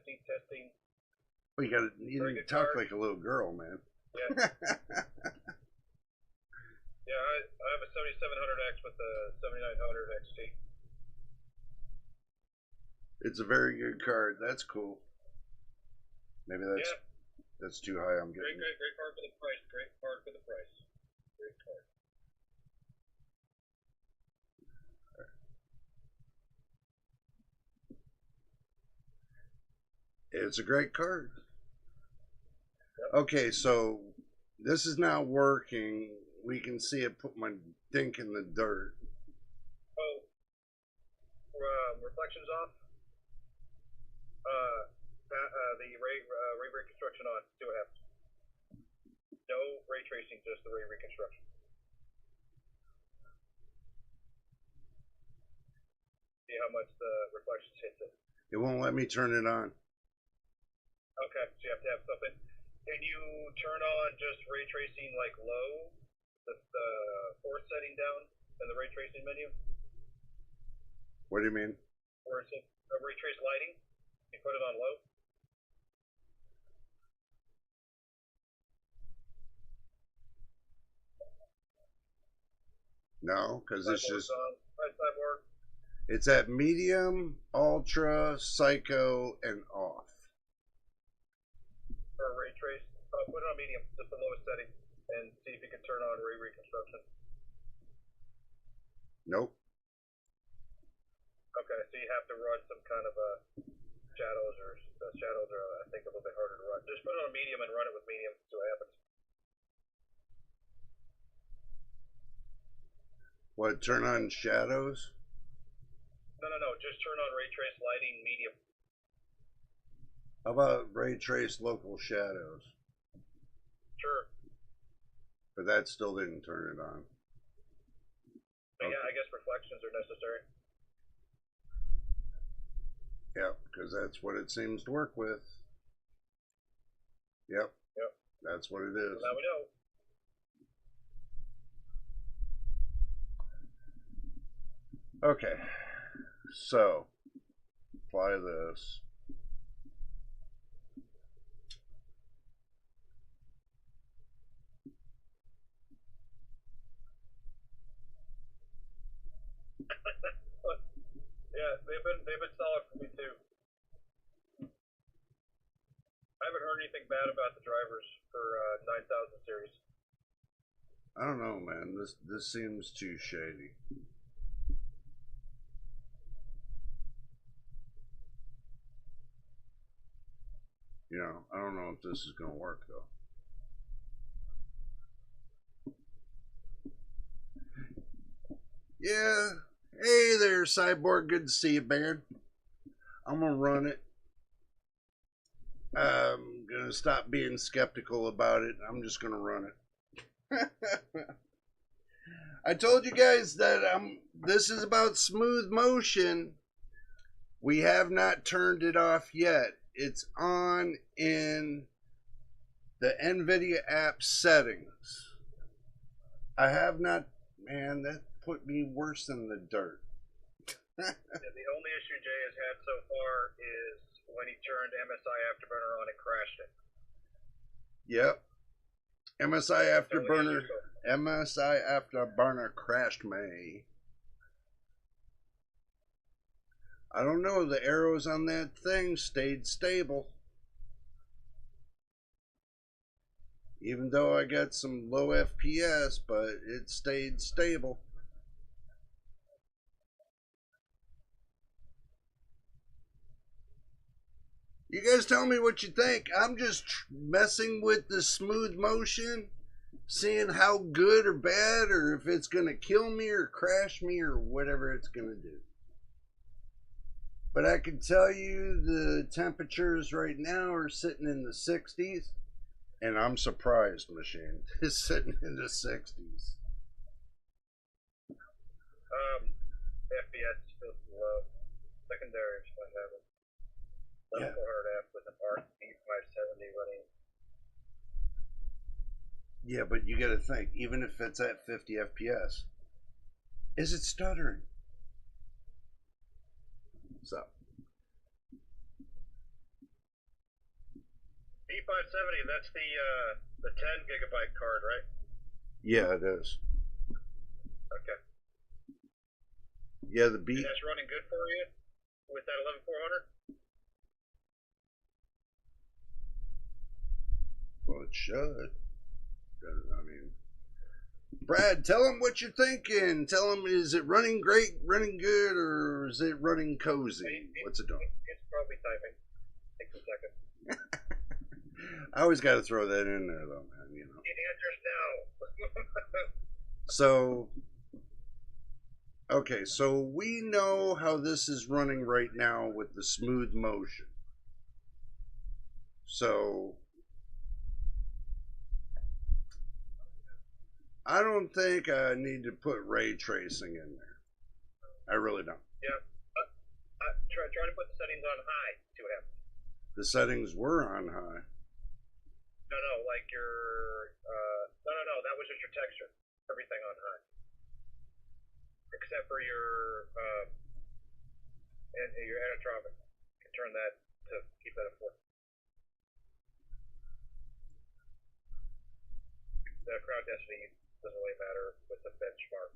Testing. Well, you need to talk like a little girl, man. Yeah. Yeah, I have a 7700X with a 7900 XT. It's a very good card. That's cool. Maybe that's too high. I'm getting. Great card for the price. Great card for the price. Great card. It's a great card. Okay, so this is not working. We can see it put my dink in the dirt. Oh, reflections off. The ray reconstruction on. See what happens. No ray tracing, just the ray reconstruction. See how much the reflections hits it. It won't let me turn it on. Okay, so you have to have something. Can you turn on just ray tracing like low, the force setting down in the ray tracing menu? What do you mean? Where it's ray trace lighting, you put it on low. No, because it's just. Cyborg. It's at medium, ultra, psycho, and off. For ray trace, put it on medium, just the lowest setting, and see if you can turn on ray reconstruction. Nope. Okay, so you have to run some kind of shadows, or shadows are I think a little bit harder to run. Just put it on medium and run it with medium, see what happens. What, turn on shadows? No, just turn on ray trace lighting medium. How about ray trace local shadows? Sure. But that still didn't turn it on. But yeah, I guess reflections are necessary. Yep, because that's what it seems to work with. Yep. That's what it is. So now we know. Okay, so apply this. getting mad about the drivers for 9000 series? I don't know, man. This seems too shady. You know, I don't know if this is gonna work though. Yeah. Hey there, Cyborg. Good to see you, man. I'm gonna run it. I'm gonna stop being skeptical about it. I'm just gonna run it. I told you guys that this is about smooth motion. We have not turned it off yet. It's on in the NVIDIA app settings. I have not, man, that put me worse than the dirt. The only issue Jay has had so far is when he turned MSI Afterburner on, it crashed it. Yep. MSI Afterburner crashed me. I don't know, the arrows on that thing stayed stable. Even though I got some low FPS, but it stayed stable. You guys tell me what you think. I'm just messing with the smooth motion, seeing how good or bad, or if it's going to kill me or crash me or whatever it's going to do. But I can tell you the temperatures right now are sitting in the 60s. And I'm surprised, machine is sitting in the 60s. FPS is still low. Secondary is what happened. 400F with an ARC B570 running. Yeah, but you gotta think, even if it's at 50 FPS, is it stuttering? So. B570, that's the 10 gigabyte card, right? Yeah, it is. Okay. Yeah, the B. And that's running good for you with that 11400? Well, it should. I mean, Brad, tell him what you're thinking. Tell him, is it running great, running good, or is it running cozy? What's it doing? It's probably typing. Takes a second. I always got to throw that in there, though, man. You know. It answers no. So, okay, so we know how this is running right now with the smooth motion. So, I don't think I need to put ray tracing in there. I really don't. Yeah. Try to put the settings on high. See what happens. The settings were on high. No, like your, no, that was just your texture. Everything on high. Except for your anitropic. You can turn that to keep that at 4. The crowd density doesn't really matter with the benchmark.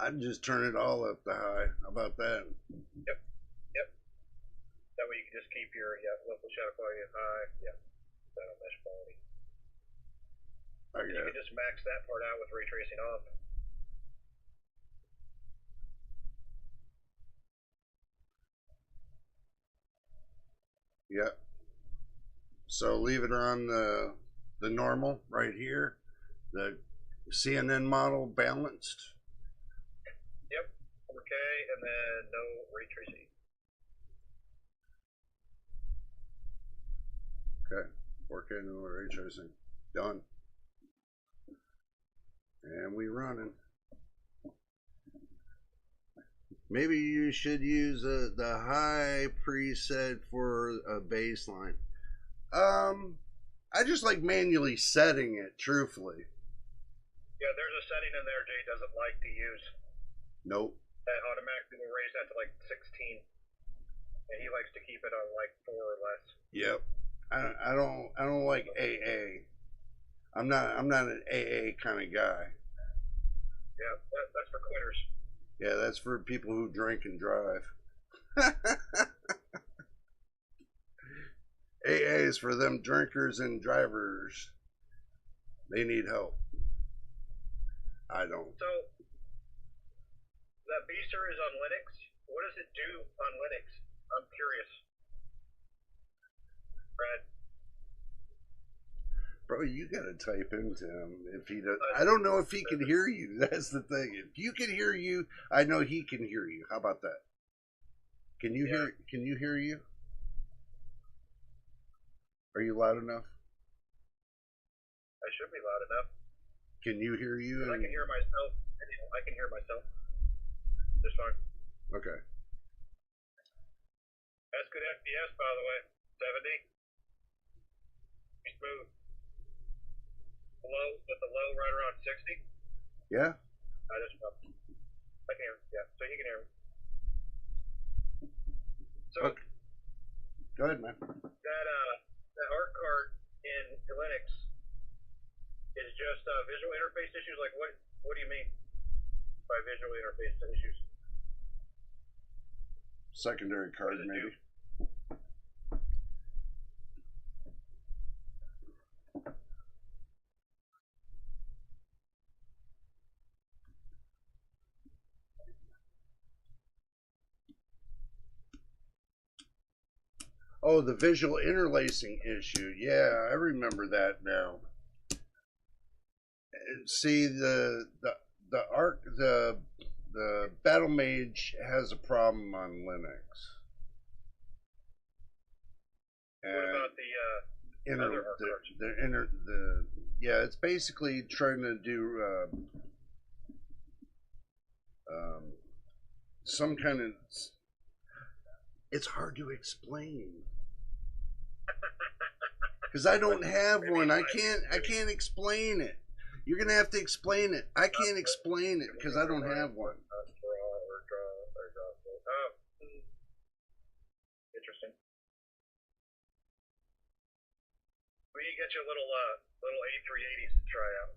I'd just turn it all up to high. How about that? Yep. That way you can just keep your local shadow quality high. Yeah. Mesh quality. Okay. You can just max that part out with ray tracing off. Yep. So leave it on the normal right here. The CNN model balanced. Yep. 4K and then no ray tracing. Okay. 4K no ray tracing. Done. And we running. Maybe you should use the high preset for a baseline. I just like manually setting it, truthfully. Yeah, there's a setting in there Jay doesn't like to use. Nope. That automatically will raise that to like 16. And he likes to keep it on like 4 or less. Yep. I don't like AA. I'm not an AA kind of guy. Yeah, that's for quitters. Yeah, that's for people who drink and drive. AA is for them drinkers and drivers. They need help. I don't. So that Beaster is on Linux. What does it do on Linux? I'm curious. Brad. Bro, you gotta type into him if he does. I don't know if he can hear you. That's the thing. If you can hear you, I know he can hear you. How about that? Can you hear? Can you hear you? Are you loud enough? I should be loud enough. Can you hear you? I can hear myself. I can hear myself. Just fine. Okay. That's good FPS, by the way. 70. Smooth. Low, with the low right around 60. Yeah. I can hear. Yeah, so you can hear me. So okay. Go ahead, man. That art card in Linux is just visual interface issues. Like what do you mean by visual interface issues? Secondary card, maybe. Oh, the visual interlacing issue. Yeah, I remember that now. See, the Battle Mage has a problem on Linux. And what about yeah, it's basically trying to do some kind of. It's hard to explain because I don't have one. I can't explain it. You're gonna have to explain it. I can't explain it because I don't have one. Interesting. We need to get you a little A380s to try out.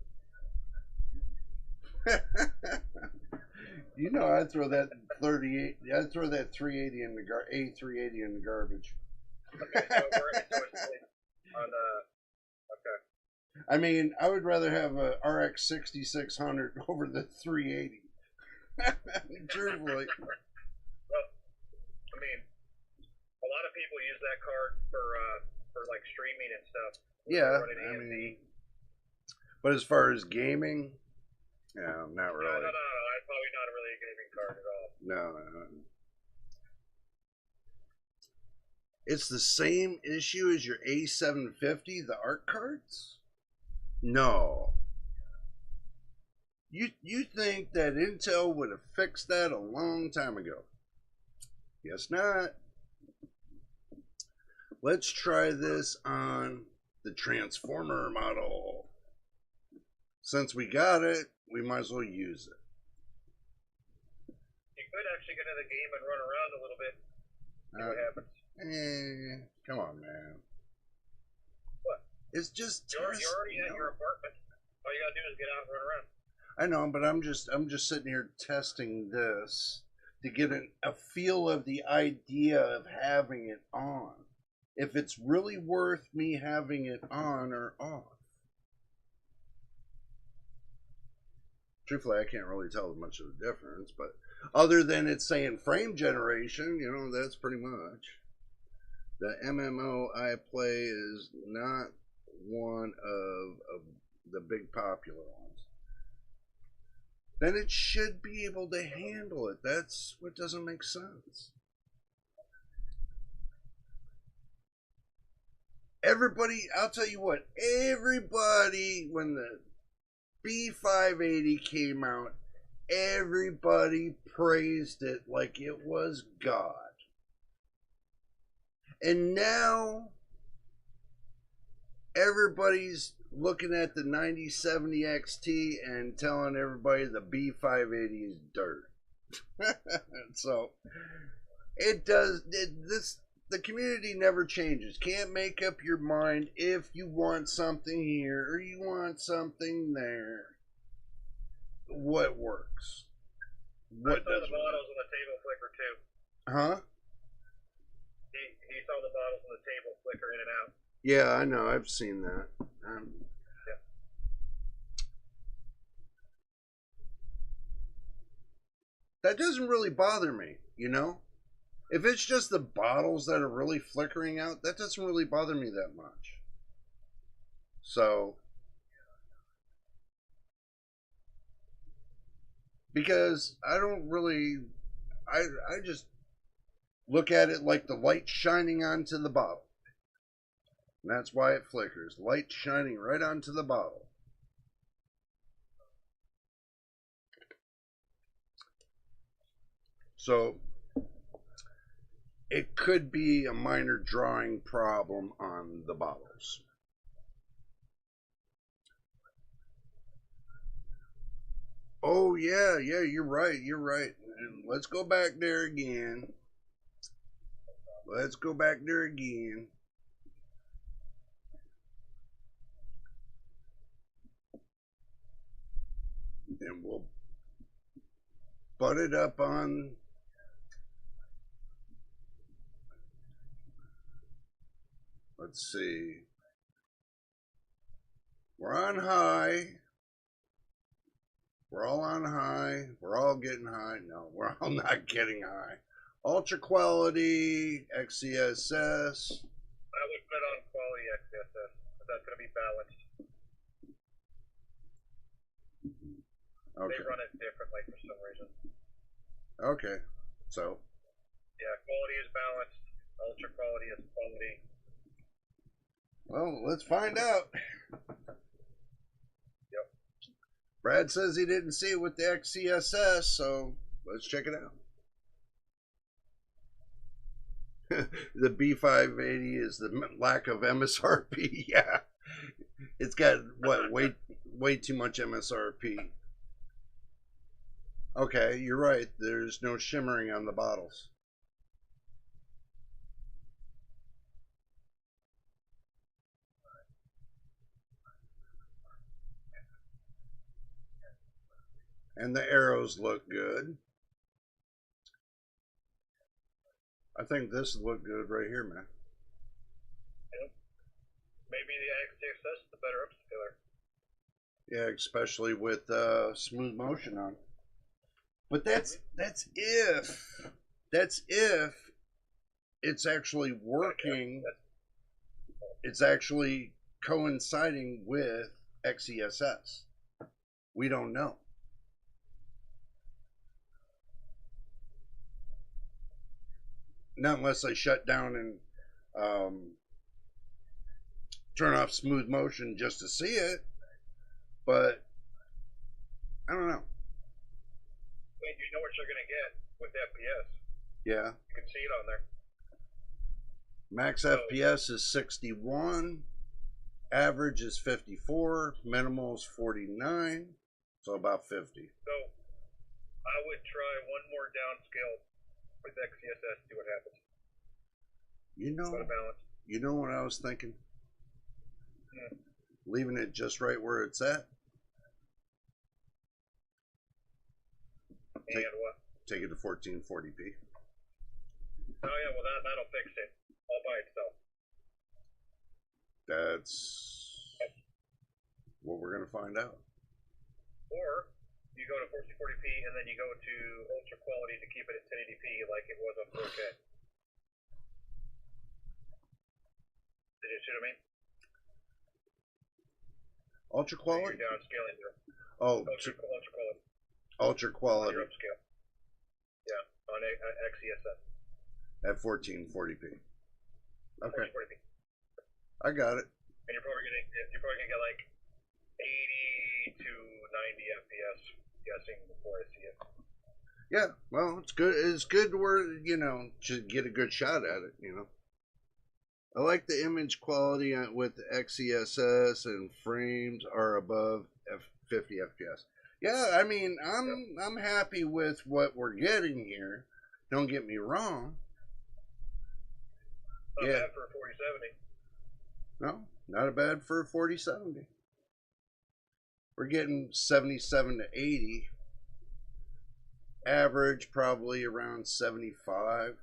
You know, I'd throw that 38. I'd throw that 380 in the A380 in the garbage. Okay, so we're on okay. I mean, I would rather have a RX 6600 over the 380. Truthfully. Well, I mean, a lot of people use that card for like streaming and stuff. Yeah, I mean, but as far as gaming, yeah, not really. No. It's probably not really a gaming card at all. No. It's the same issue as your A750, the art cards? No. You think that Intel would have fixed that a long time ago? Guess not. Let's try this on the Transformer model. Since we got it, we might as well use it. You could actually get in the game and run around a little bit. See what happens. Come on, man. What? It's just you're already at your apartment. All you gotta do is get out and run around. I know, but I'm just sitting here testing this to get a feel of the idea of having it on. If it's really worth me having it on or off. Truthfully, I can't really tell much of the difference, but other than it's saying frame generation, you know, that's pretty much. The MMO I play is not one of the big popular ones. Then it should be able to handle it. That's what doesn't make sense. Everybody, I'll tell you what, everybody, when the B580 came out, everybody praised it like it was God. And now, everybody's looking at the 9070 XT and telling everybody the B580 is dirt. So, the community never changes. Can't make up your mind if you want something here or you want something there. What works? What I saw does the models on the table flicker too. Huh? He saw the bottles on the table flicker in and out. Yeah, I know. I've seen that. Yeah. That doesn't really bother me, you know? If it's just the bottles that are really flickering out, that doesn't really bother me that much. So, because I don't really, I just look at it like the light shining onto the bottle. And that's why it flickers. Light shining right onto the bottle. So, it could be a minor drawing problem on the bottles. Oh, yeah, you're right, And let's go back there again. Let's go back there again. And we'll butt it up on. Let's see. We're on high. We're all on high. We're all getting high. No, we're all not getting high. Ultra quality, XCSS. I would put on quality XCSS. That's going to be balanced. Okay. They run it differently for some reason. Okay. So. Yeah, quality is balanced. Ultra quality is quality. Well, let's find out. Yep. Brad says he didn't see it with the XCSS, so let's check it out. The B580 is the lack of MSRP. Yeah. It's got, what, way too much MSRP. Okay, you're right. There's no shimmering on the bottles. And the arrows look good. I think this look good right here, man. Yep. Maybe the XCSS is the better upscaler. Yeah, especially with smooth motion on. But that's if it's actually working. It's actually coinciding with XCSS. We don't know. Not unless I shut down and turn off smooth motion just to see it. But I don't know. I mean, you know what you're going to get with FPS. Yeah. You can see it on there. Max FPS is 61. Average is 54. Minimal is 49. So about 50. So I would try one more downscale with XCSS, see what happens. You know what I was thinking? Leaving it just right where it's at. And what? Take it to 1440p. Oh yeah, well that'll fix it all by itself. That's what we're gonna find out. Or you go to 1440p and then you go to ultra quality to keep it at 1080p like it was on 4K. Did you see what I mean? Ultra quality? You're downscaling your ultra quality. Ultra quality. Your upscale. Yeah, on XCSS. At 1440p. Okay. 1440p. I got it. And you're probably gonna get like 80 to 90 FPS, guessing before I see it. Yeah, well, it's good. It's good where to get a good shot at it. I like the image quality with XCSS and frames are above 50 FPS. Yeah, I mean, I'm happy with what we're getting here. Don't get me wrong. Not bad for a 4070. No, not bad for a 4070. We're getting 77 to 80. Average probably around 75.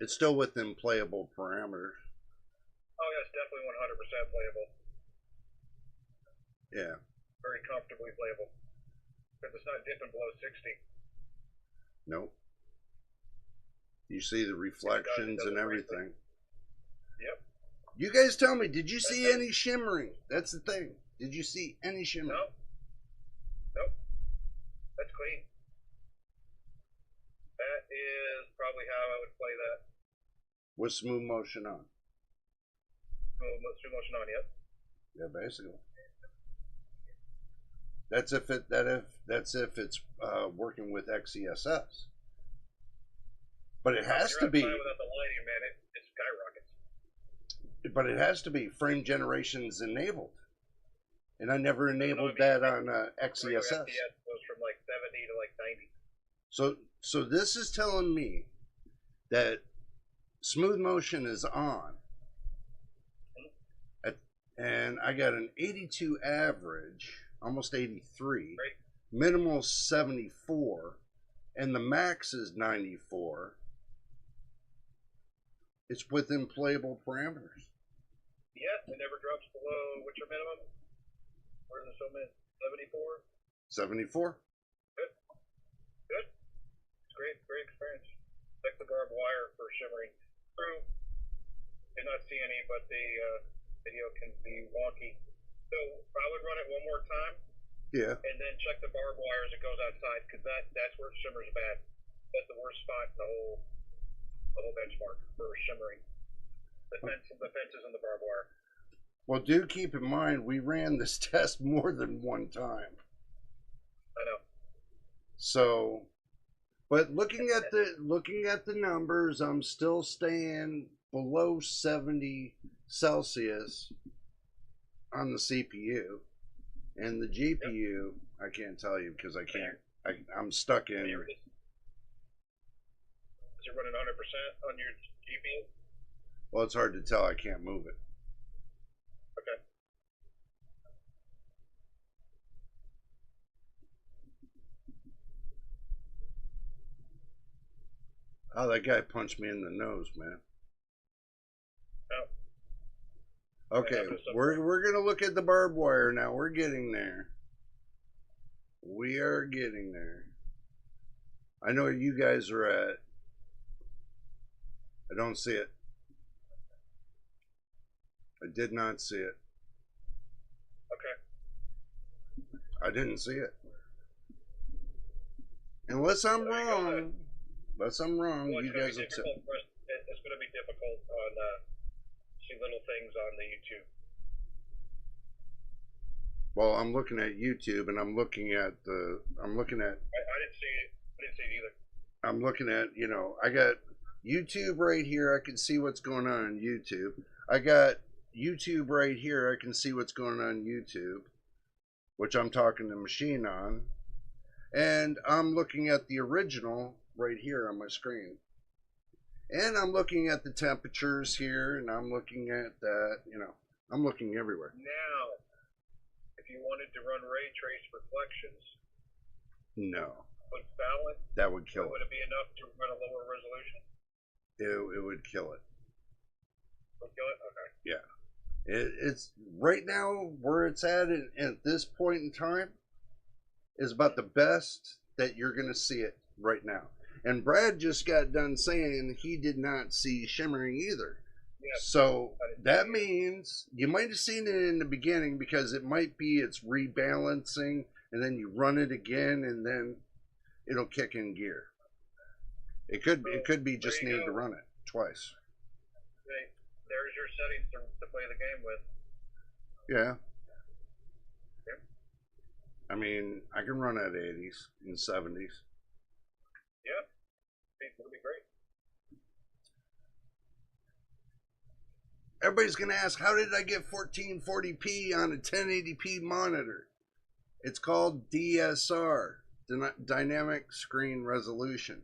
It's still within playable parameters. Oh yeah, it's definitely 100% playable. Yeah. Very comfortably playable. Because it's not dipping below 60. Nope. You see the reflections and everything. Yep. You guys tell me, did you see any shimmering? That's the thing. Did you see any shimmering? No. Nope. That's clean. That is probably how I would play that. With smooth motion on. Smooth motion on, yep. Yeah, basically. That's if it's working with XESS. But it has to be. Without the lighting, man, it skyrockets. But it has to be frame generations enabled, and I never enabled that on XESS. FPS goes from like 70 to like 90. So this is telling me that smooth motion is on, and I got an 82 average, almost 83, Great. minimal 74, and the max is 94. It's within playable parameters. Yeah, it never drops below, what's your minimum? Where's the so many? 74? 74. Good. Good. It's great experience. Check the barbed wire for shimmering. True. Did not see any, but the video can be wonky. So I would run it one more time. Yeah. And then check the barbed wire as it goes outside, because that's where it shimmers bad. That's the worst spot in the whole benchmark for shimmering. The fences and the barbed wire. Well, do keep in mind we ran this test more than one time. I know. So, but looking at the numbers, I'm still staying below 70 Celsius on the CPU, and the GPU. I can't tell you because I can't. I'm stuck in. Is it running 100% on your GPU? Well, it's hard to tell. I can't move it. Okay. Oh, that guy punched me in the nose, man. Oh. Okay, we're gonna look at the barbed wire now. We're getting there. We are getting there. I know where you guys are at. I don't see it. I did not see it. Okay. I didn't see it. Unless I'm wrong. Unless I'm wrong, Well, you guys will tell. It's going to be difficult on see little things on the YouTube. Well, I'm looking at YouTube, and I'm looking at. I didn't see it. I didn't see it either. I'm looking at, I got YouTube right here. I can see what's going on YouTube. I got YouTube right here. I can see what's going on YouTube, which I'm talking to machine on. And I'm looking at the original right here on my screen. And I'm looking at the temperatures here, and I'm looking at that, I'm looking everywhere. Now, if you wanted to run ray trace reflections, no, with balance, that would kill would it be enough to run a lower resolution? It would kill it. Would kill it? Okay. Yeah. It's right now where it's at this point in time is about the best that you're going to see it right now. And Brad just got done saying he did not see shimmering either. Yeah, so that means you might have seen it in the beginning because it might be it's rebalancing, and then you run it again, and then it'll kick in gear. It could be just need to run it twice. Okay. There's your settings to play the game with. Yeah. Okay. I mean, I can run at 80s and 70s. Yeah. It'll be great. Everybody's going to ask, how did I get 1440p on a 1080p monitor? It's called DSR, Dynamic Screen Resolution,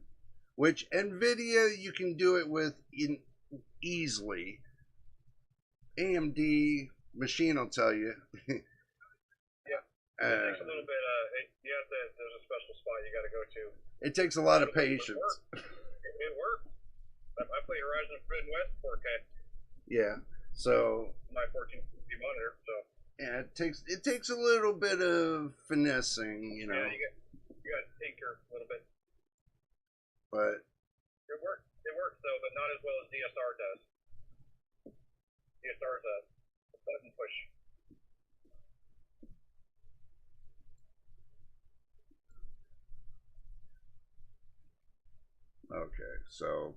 which NVIDIA you can do it with easily. AMD machine will tell you. Yeah. It takes a little bit, there's a special spot you got to go to. It takes a lot of patience. It works. I play Horizon Forbidden West 4K. Yeah. So My 1440p monitor. So yeah, it takes a little bit of finessing, you know. yeah, you got to tinker a little bit. But It works though, but not as well as DSR does. DSR is a button push. okay, so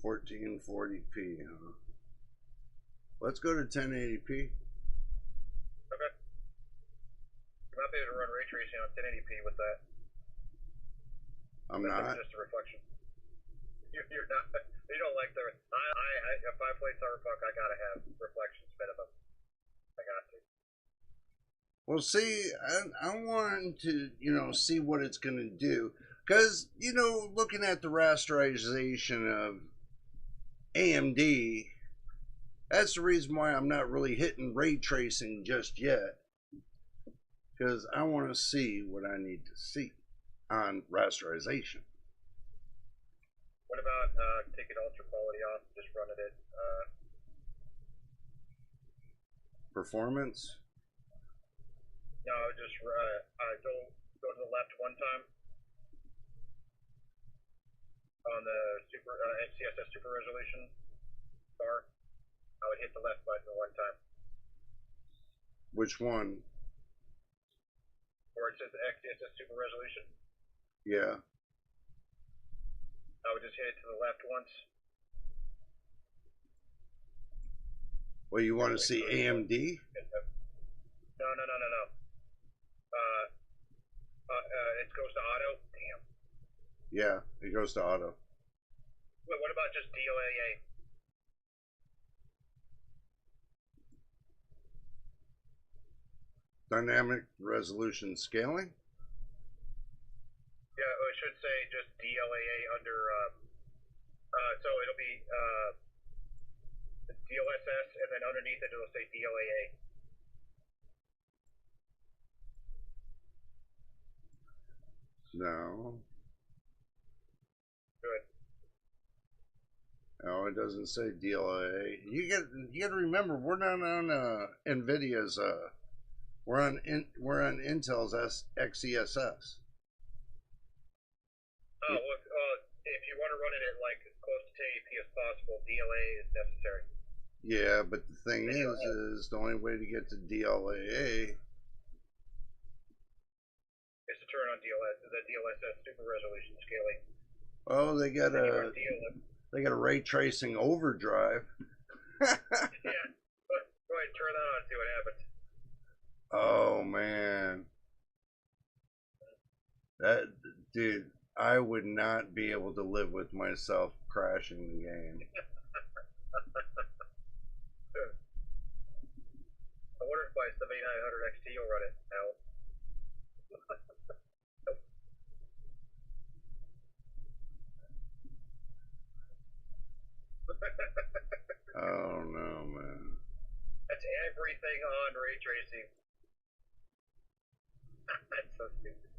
1440p, huh? Let's go to 1080p. Okay. You might be able to run ray tracing on 1080p with that. I'm That's not. just a reflection. You're not. You don't like the. If I play Cyberpunk, I gotta have reflections minimum. I got to. Well, see, I want to, you know, see what it's going to do. Because, you know, looking at the rasterization of AMD, that's the reason why I'm not really hitting ray tracing just yet. Because I want to see what I need to see on rasterization. What about taking ultra quality off and just running it? Performance? No, just go to the left one time on the super CSS super resolution bar. I would hit the left button one time. Which one? Where it says XCSS super resolution. Yeah. I would just hit it to the left once. Well, you want to see AMD? No. It goes to auto. Damn. Yeah, it goes to auto. Wait, what about just DLAA? Dynamic resolution scaling? Yeah, it should say just DLAA under. So it'll be DLSS, and then underneath it it'll say DLAA. No. Good. No, it doesn't say DLA. You got to remember, we're not on Nvidia's. We're on Intel's XESS. Oh, well, if you want to run it at like as close to 1080p as possible, DLA is necessary. Yeah, but the thing is the only way to get to DLAA Is to turn on the DLSS super resolution scaling. Oh, they got a ray tracing overdrive. Yeah, go ahead and turn that on and see what happens. Oh man, that dude, I would not be able to live with myself crashing the game. I wonder if my 7900 XT will run it now. Oh no, man. That's everything on ray tracing. That's so stupid.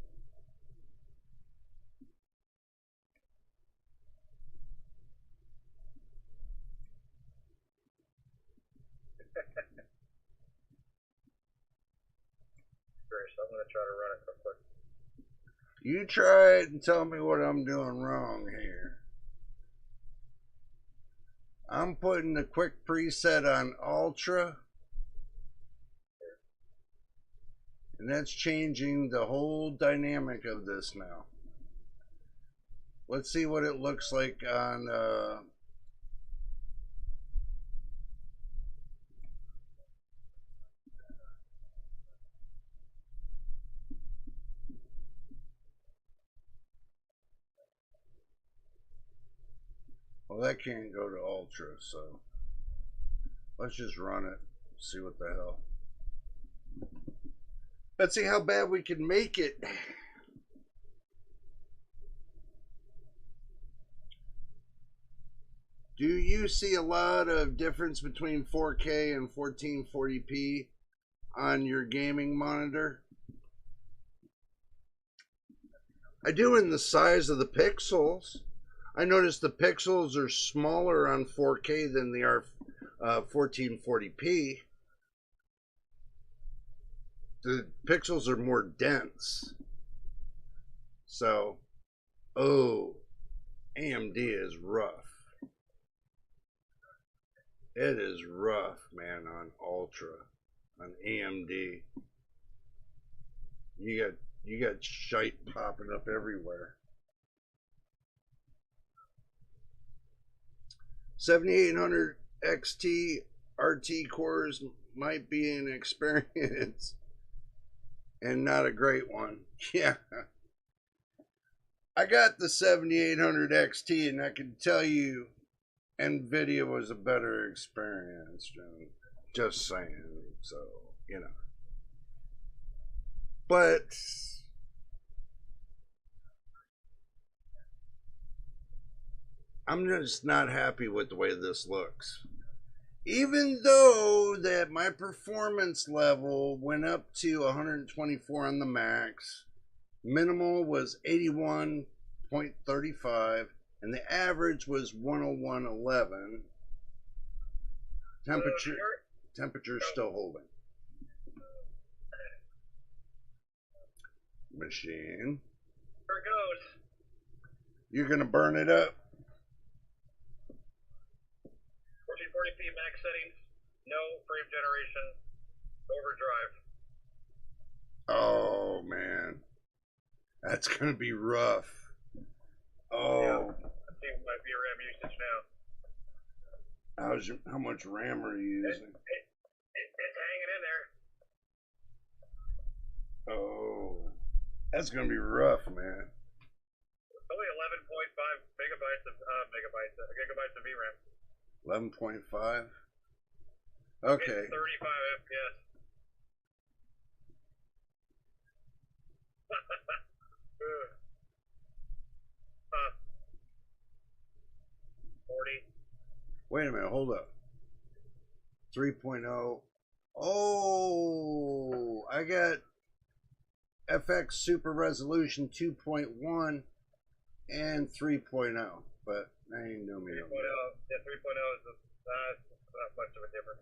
So I'm gonna try to run it real quick. You try it and tell me what I'm doing wrong here. I'm putting the quick preset on Ultra. And that's changing the whole dynamic of this now. Let's see what it looks like on well, that can't go to Ultra, so let's just run it, see what the hell. Let's see how bad we can make it. Do you see a lot of difference between 4K and 1440p? on your gaming monitor. I do in the size of the pixels. I noticed the pixels are smaller on 4K than they are 1440p. The pixels are more dense. So, oh, AMD is rough. It is rough, man, on Ultra, on AMD. You got shite popping up everywhere. 7800 XT RT cores might be an experience and not a great one. Yeah. I got the 7800 XT and I can tell you NVIDIA was a better experience. Just saying. So, you know. But I'm just not happy with the way this looks. Even though that my performance level went up to 124 on the max, minimal was 81.35, and the average was 101.11. Temperature still holding. Machine. There it goes. You're gonna burn it up. 1440p max settings. No frame generation. Overdrive. Oh man, that's gonna be rough. Oh. Yeah. Let's see my VRAM usage now. How much RAM are you using? It's hanging in there. Oh, that's gonna be rough, man. Only 11.5 gigabytes of VRAM. 11.5. Okay. It's 35 FPS. huh. 40. Wait a minute, hold up. 3.0. Oh, I got FX Super Resolution 2.1 and 3.0, but I ain't no me. 3.0, yeah, 3.0 is not much of a difference.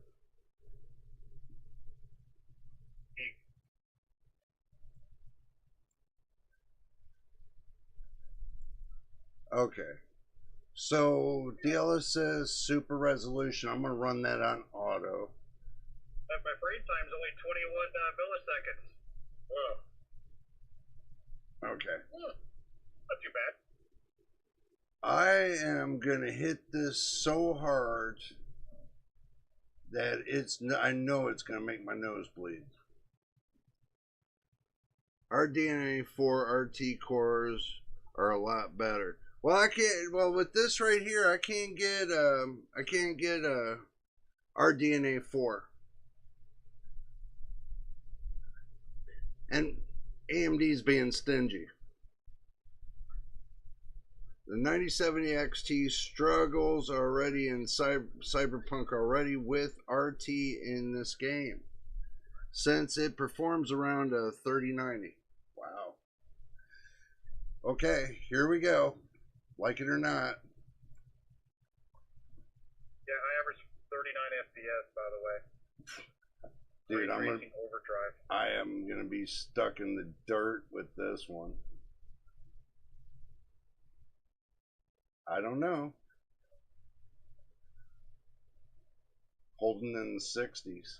Okay. So DLSS Super Resolution, I'm gonna run that on auto. My frame time's only 21 milliseconds. Okay. Not too bad. I am gonna hit this so hard that I know it's gonna make my nose bleed. RDNA 4 RT cores are a lot better. Well, I can't. Well, with this right here, I can't get RDNA 4, and AMD's being stingy. The 9070 XT struggles already in Cyberpunk already with RT in this game, since it performs around a 3090. Wow. Okay, here we go. Like it or not. Yeah, I average 39 FPS, by the way. Dude, overdrive. I am gonna be stuck in the dirt with this one. I don't know. Holding in the 60s.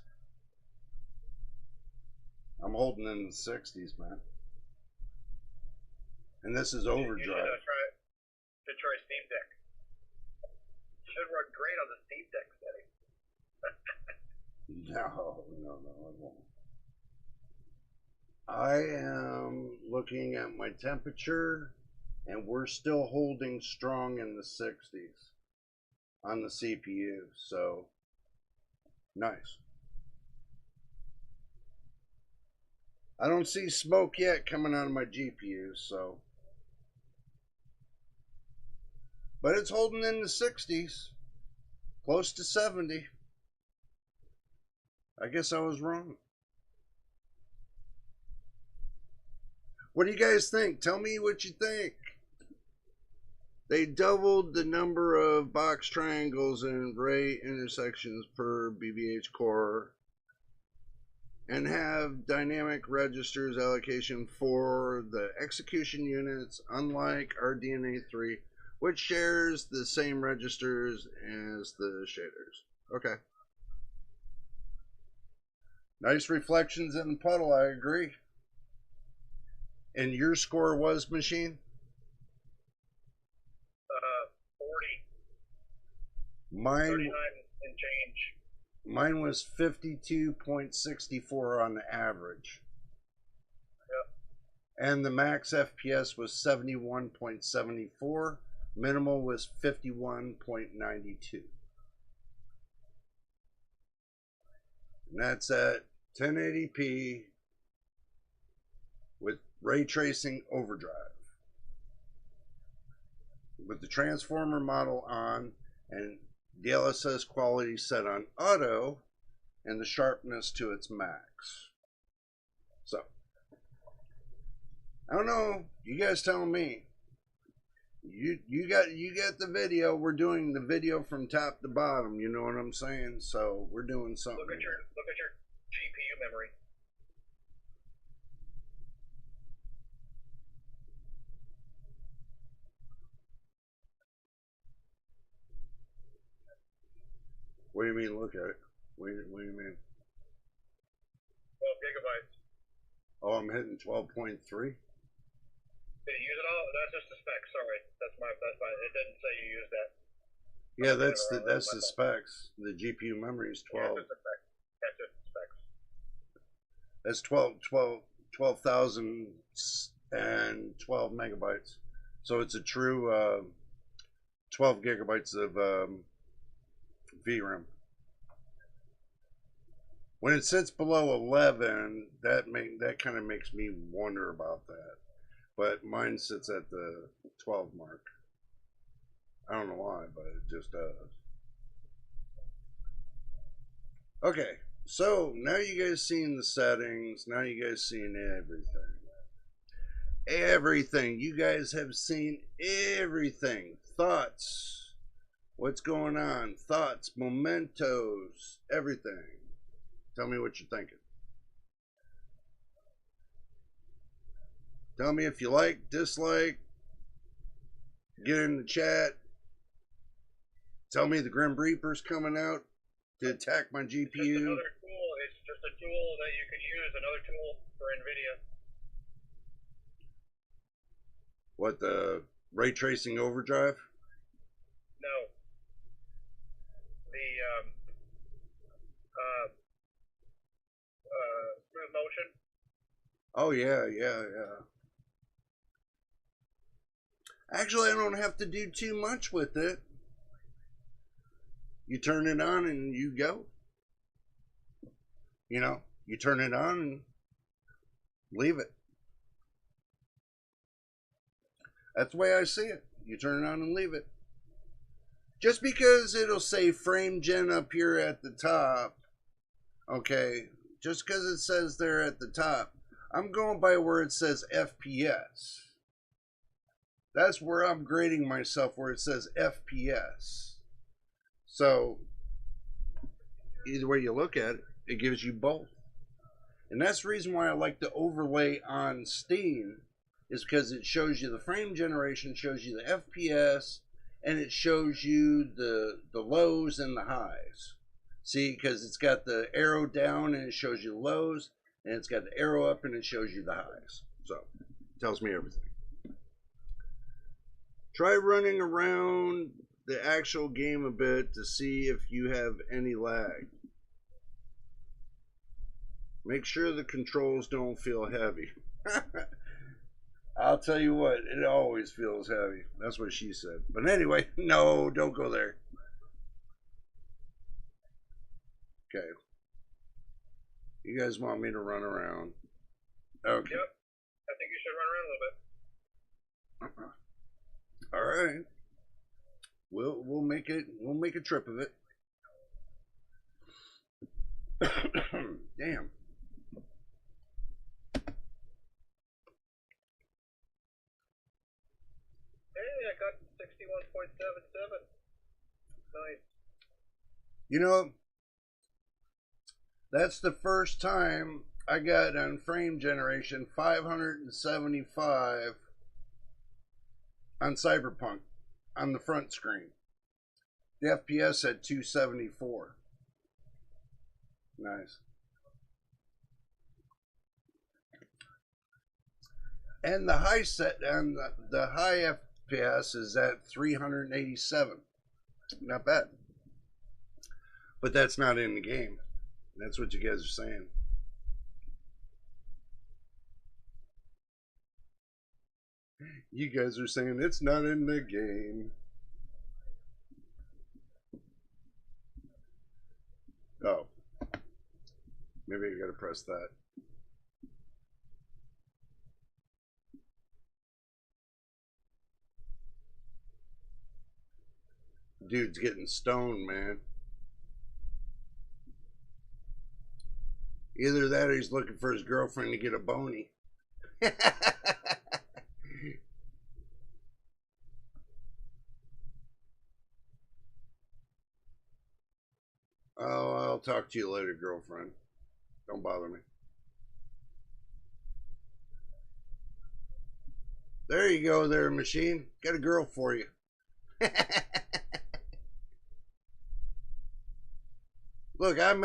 I'm holding in the 60s, man. And this is overdrive. You should try Steam Deck. Should run great on the Steam Deck setting. No, it won't. I am looking at my temperature, and we're still holding strong in the 60s on the CPU, so nice. I don't see smoke yet coming out of my GPU, so. But it's holding in the 60s, close to 70. I guess I was wrong. What do you guys think? Tell me what you think. They doubled the number of box triangles and ray intersections per BBH core and have dynamic registers allocation for the execution units, unlike our DNA3, which shares the same registers as the shaders. Okay. Nice reflections in the puddle, I agree. And your score was, Machine? 40. Mine 39 and change. Mine was 52.64 on the average. Yep. And the max FPS was 71.74. Minimal was 51.92. And that's at 1080p with ray tracing overdrive. With the transformer model on and DLSS quality set on auto and the sharpness to its max. So, I don't know. You guys tell me. You got the video. We're doing the video from top to bottom. You know what I'm saying? So we're doing something. Look at your GPU memory. What do you mean? Look at it. What do you mean? 12 gigabytes. Oh, I'm hitting 12.3. Did you use it all? That's just the specs. Sorry, that's my. It didn't say you used that. Yeah, that's the specs. The GPU memory is 12. Yeah, that's just the specs. That's 12,012 megabytes. So it's a true 12 gigabytes of VRAM. When it sits below 11, that kind of makes me wonder about that. But mine sits at the 12 mark. I don't know why, but it just does. Okay, so now you guys seen the settings. Now you guys seen everything. Everything. You guys have seen everything. Thoughts. What's going on? Thoughts, mementos, everything. Tell me what you're thinking. Tell me if you like, dislike. Get in the chat. Tell me the Grim Reaper's coming out to attack my GPU. It's just another tool. It's just a tool that you can use. Another tool for NVIDIA. What, the ray tracing overdrive? No. The smooth motion. Oh yeah. Actually, I don't have to do too much with it. You turn it on and you go. You know, you turn it on and leave it. That's the way I see it. You turn it on and leave it. Just because it'll say frame gen up here at the top, okay, just because it says there at the top, I'm going by where it says FPS. That's where I'm grading myself, where it says FPS. So, either way you look at it, it gives you both. And that's the reason why I like the overlay on Steam, is because it shows you the frame generation, shows you the FPS, and it shows you the lows and the highs. See, because it's got the arrow down and it shows you the lows, and it's got the arrow up and it shows you the highs. So, it tells me everything. Try running around the actual game a bit to see if you have any lag. Make sure the controls don't feel heavy. I'll tell you what, it always feels heavy. That's what she said. But anyway, no, don't go there. Okay. You guys want me to run around? Okay. Yep. I think you should run around a little bit. All right. We'll make a trip of it. Damn. I got 61.77. Nice. You know, that's the first time I got on frame generation 575 on Cyberpunk on the front screen. The FPS at 274. Nice. And the high set and the high FPS is at 387. Not bad. But that's not in the game. That's what you guys are saying. You guys are saying it's not in the game. Oh. Maybe I gotta press that. Dude's getting stoned, man. Either that or he's looking for his girlfriend to get a bony. Oh, I'll talk to you later, girlfriend. Don't bother me. There you go there, machine. Got a girl for you. Look, I'm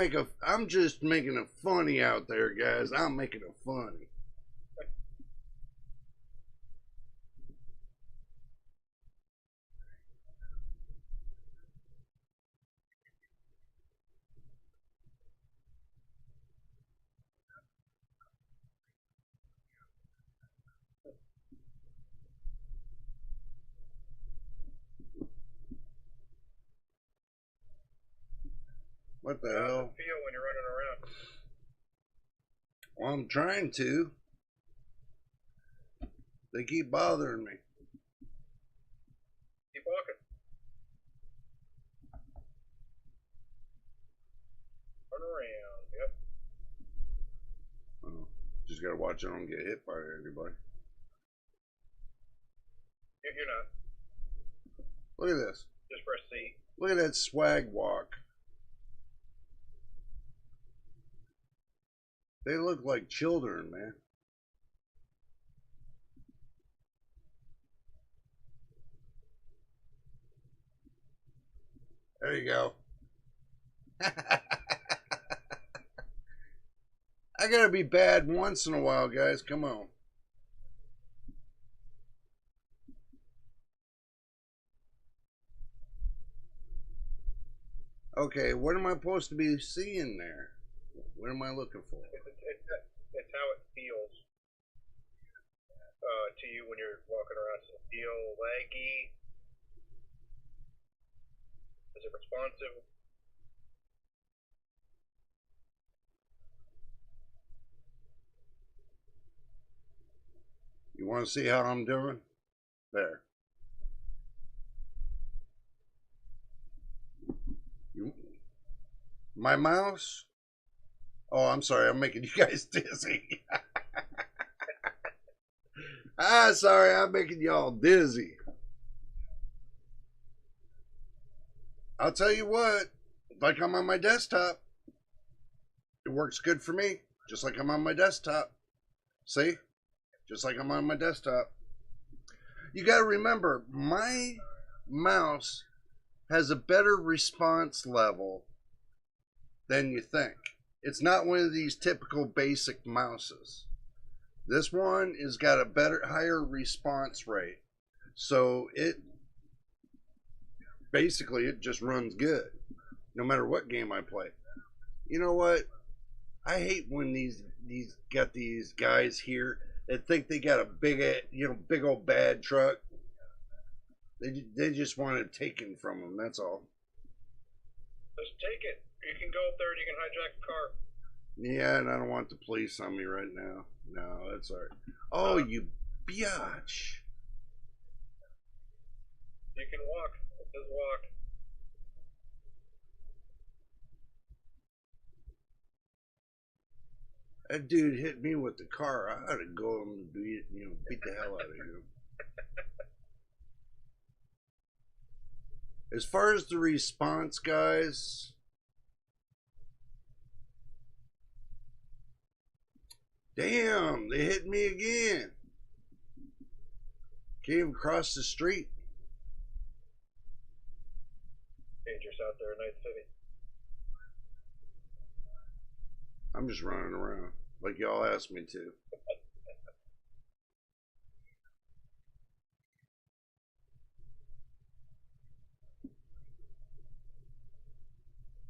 just making it funny out there, guys. I'm making it funny. What the hell? How does it feel when you're running around? Well, I'm trying to. They keep bothering me. Keep walking. Run around. Yep. Oh, just gotta watch I don't get hit by anybody. You're not. Look at this. Just press C. Look at that swag walk. They look like children, man. There you go. I gotta be bad once in a while, guys. Come on. Okay, what am I supposed to be seeing there? What am I looking for? It's how it feels to you when you're walking around. Does it feel laggy? Is it responsive? You want to see how I'm doing? There. My mouse? Oh, I'm sorry. I'm making you guys dizzy. Sorry. I'm making y'all dizzy. I'll tell you what. Like I'm on my desktop. It works good for me. Just like I'm on my desktop. See? Just like I'm on my desktop. You got to remember, my mouse has a better response level than you think. It's not one of these typical basic mouses. This one has got a higher response rate. So it just runs good no matter what game I play. You know what? I hate when these guys here that think they got a big old bad truck. They just want it taken from them. That's all. Just take it. You can go up there and you can hijack the car. Yeah, and I don't want the police on me right now. No, that's all right. Oh, you biatch. You can walk. It says walk. That dude hit me with the car. I ought to go and beat the hell out of him. As far as the response, guys, damn, they hit me again. Came across the street. Dangerous out there in Night City. I'm just running around like y'all asked me to.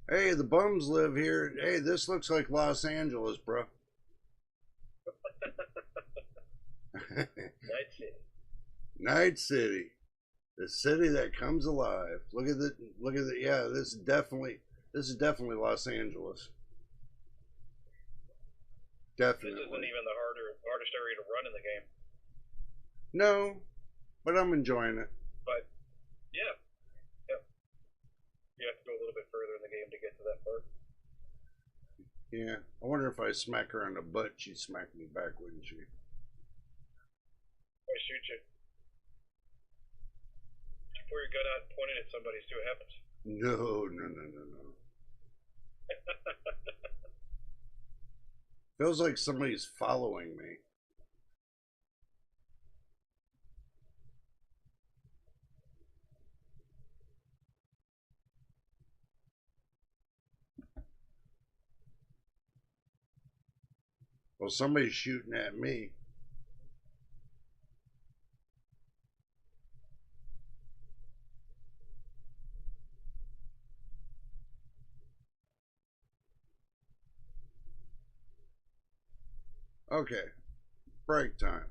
Hey, the bums live here. Hey, this looks like Los Angeles, bro. Night City. Night City, the city that comes alive. Look at the. Yeah, this is definitely Los Angeles. Definitely. This isn't even the hardest area to run in the game. No, but I'm enjoying it. But yeah, yeah. You have to go a little bit further in the game to get to that part. Yeah, I wonder if I smack her on the butt, she'd smack me back, wouldn't she? I shoot you. You pull your gun out and point it at somebody, see what happens. No. Feels like somebody's following me. Well, somebody's shooting at me. Okay, break time.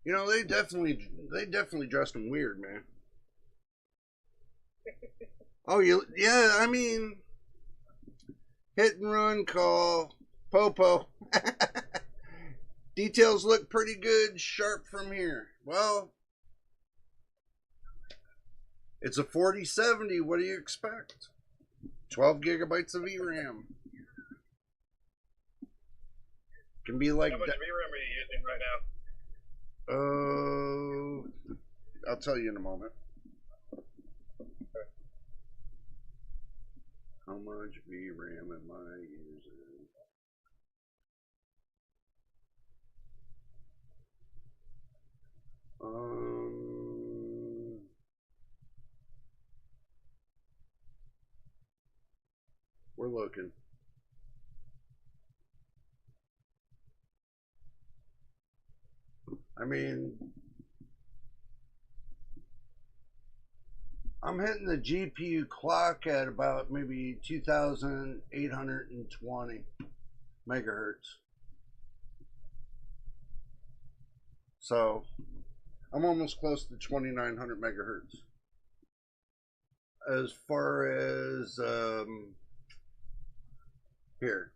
You know, they definitely dressed him weird, man. Oh, yeah, I mean, hit and run call, Popo. Details look pretty good, sharp from here. Well, it's a 4070. What do you expect? 12 gigabytes of VRAM. Can be like. How much VRAM are you using right now? I'll tell you in a moment. Okay. How much VRAM am I using? We're looking. I mean, I'm hitting the GPU clock at about maybe 2,820 megahertz. So I'm almost close to 2,900 megahertz. As far as here,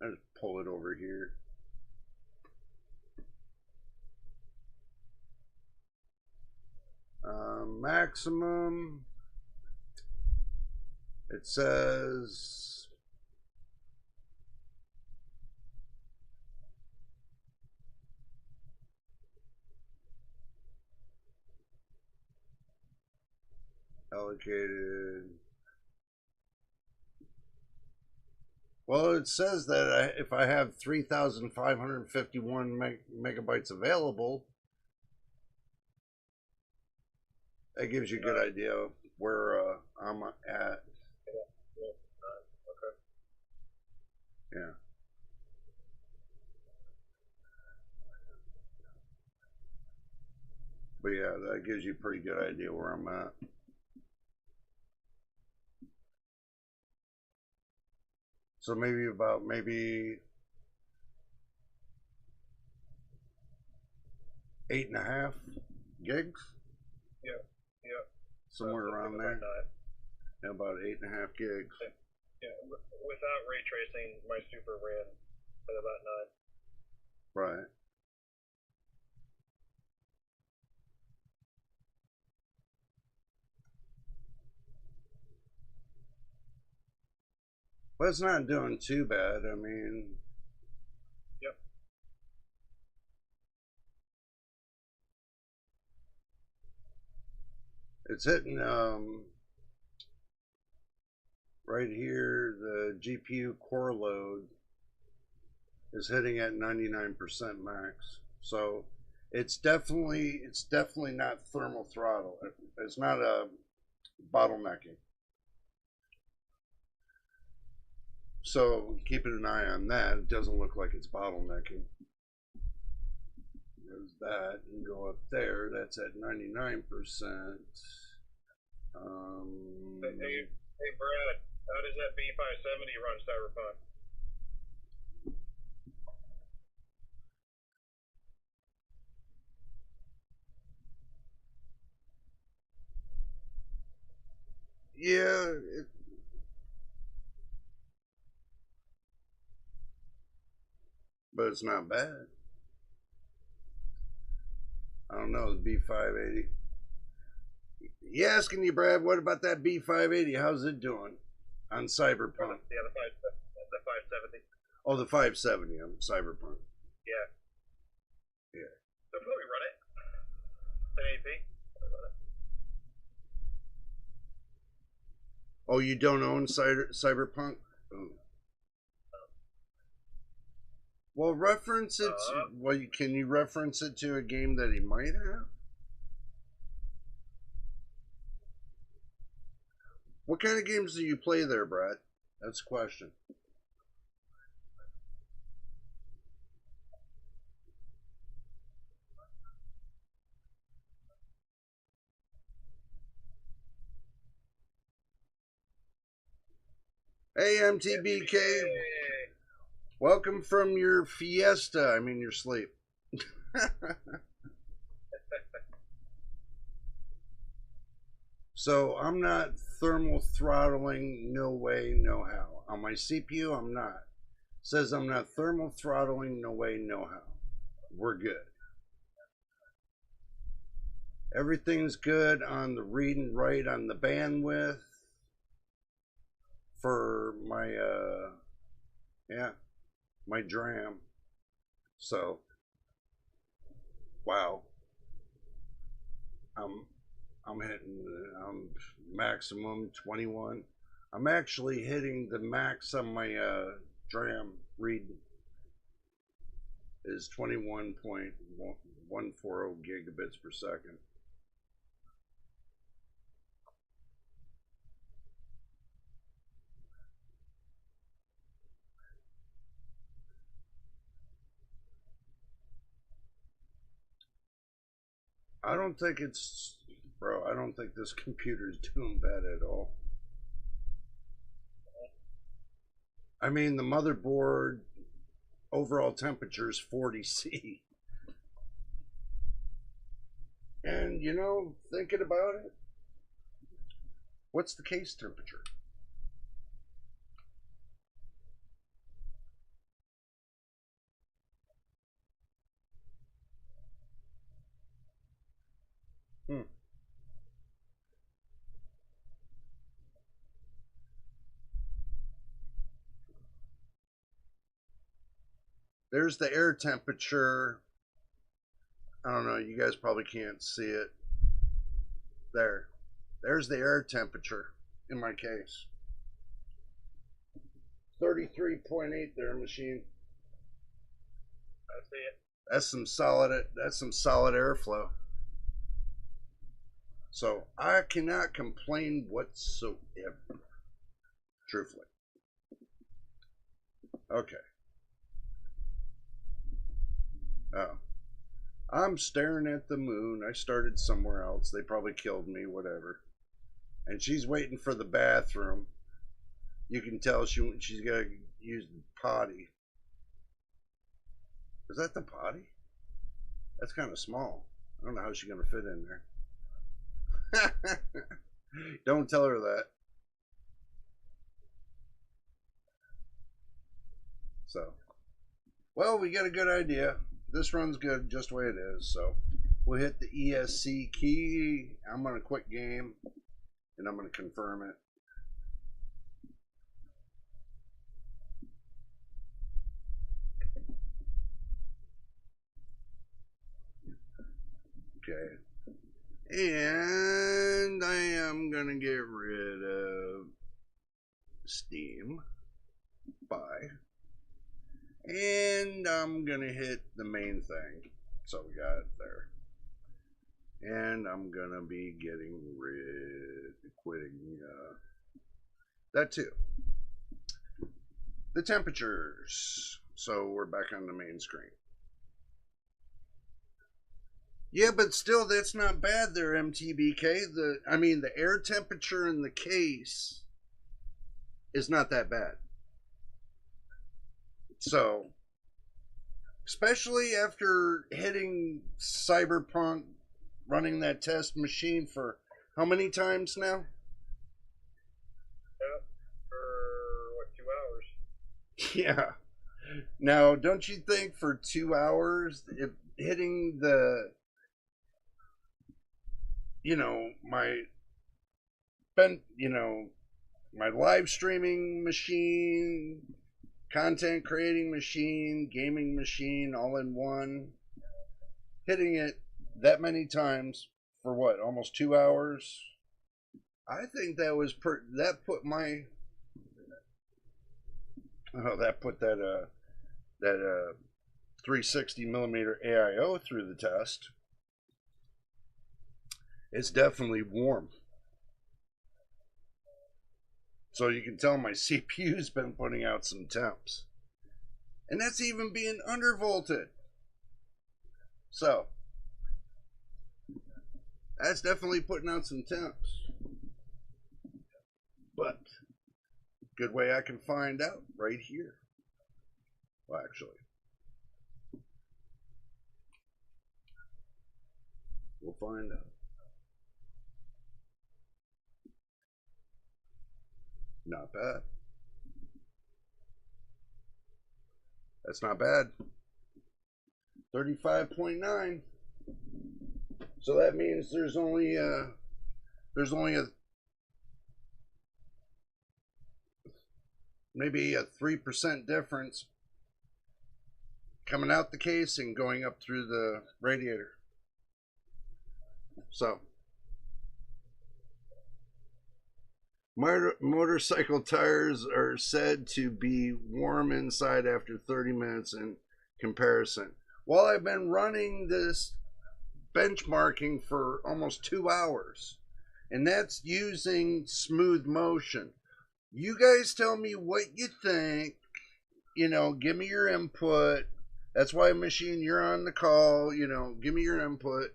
I just pull it over here. Maximum, it says allocated. Well, it says that if I have 3,551 megabytes available, that gives you a good idea of where I'm at. Okay. Yeah. But yeah, that gives you a pretty good idea where I'm at. So maybe 8.5 gigs. Yeah. Somewhere around there. Yeah, about 8.5 gigs. Yeah. Without ray tracing, my super ran at about 9. Right. Well, it's not doing too bad. I mean, It's hitting right here. The GPU core load is hitting at 99% max. So it's definitely not thermal throttle. It's not a bottlenecking. So keeping an eye on that. It doesn't look like it's bottlenecking. There's that, and go up there. That's at 99%. Hey, Brad, how does that B570 run Cyberpunk? Yeah, but it's not bad. I don't know, the B580. He asking you, Brad, what about that B580? How's it doing on Cyberpunk? Yeah, the 570. Oh, the 570 on Cyberpunk. Yeah. Yeah. So before we run it, 1080p. Oh, you don't own Cyberpunk? Oh. Well, reference it. Well, can you reference it to a game that he might have? What kind of games do you play there, Brad? That's the question. Hey, MTBK. Hey. Welcome from your fiesta. I mean, your sleep. So I'm not thermal throttling, no way, no how. On my CPU, I'm not. It says I'm not thermal throttling, no way, no how. We're good. Everything's good on the read and write on the bandwidth for my my DRAM. So wow. I'm hitting maximum 21. I'm actually hitting the max on my DRAM read is 21.140 gigabits per second. I don't think it's, bro, I don't think this computer is doing bad at all. I mean, the motherboard overall temperature is 40°C. And, you know, thinking about it, what's the case temperature? There's the air temperature. I don't know, you guys probably can't see it. There's the air temperature in my case. 33.8 there, machine. I see it. That's some solid airflow. So I cannot complain whatsoever. Truthfully. Okay. Oh. I'm staring at the moon. I started somewhere else. They probably killed me, whatever. And she's waiting for the bathroom. You can tell she's got to use the potty. Is that the potty? That's kind of small. I don't know how she's going to fit in there. Don't tell her that. So, well, we got a good idea. This runs good just the way it is. So, we'll hit the ESC key. I'm going to quit game, and I'm going to confirm it. Okay. And I'm going to get rid of Steam. Buy. And I'm going to hit the main thing. So we got it there. And I'm going to be quitting that too. The temperatures. So we're back on the main screen. Yeah, but still, that's not bad there, MTBK. The air temperature in the case is not that bad. So, especially after hitting Cyberpunk, running that test machine for how many times now? Yeah, for what, 2 hours? Yeah. Now, don't you think for 2 hours, hitting the, my live streaming machine, content creating machine, gaming machine, all in one, hitting it that many times for what, almost 2 hours? I think that was that put that 360 millimeter AIO through the test. It's definitely warm. So you can tell my CPU's been putting out some temps. And that's even being undervolted. So, that's definitely putting out some temps. But, good way I can find out right here. Well, actually, we'll find out. Not bad. That's not bad. 35.9. So that means there's only a maybe a 3% difference coming out the case and going up through the radiator. So motorcycle tires are said to be warm inside after 30 minutes in comparison. Well, I've been running this benchmarking for almost 2 hours, and that's using smooth motion. You guys tell me what you think. Give me your input. That's why, Machine, you're on the call. Give me your input.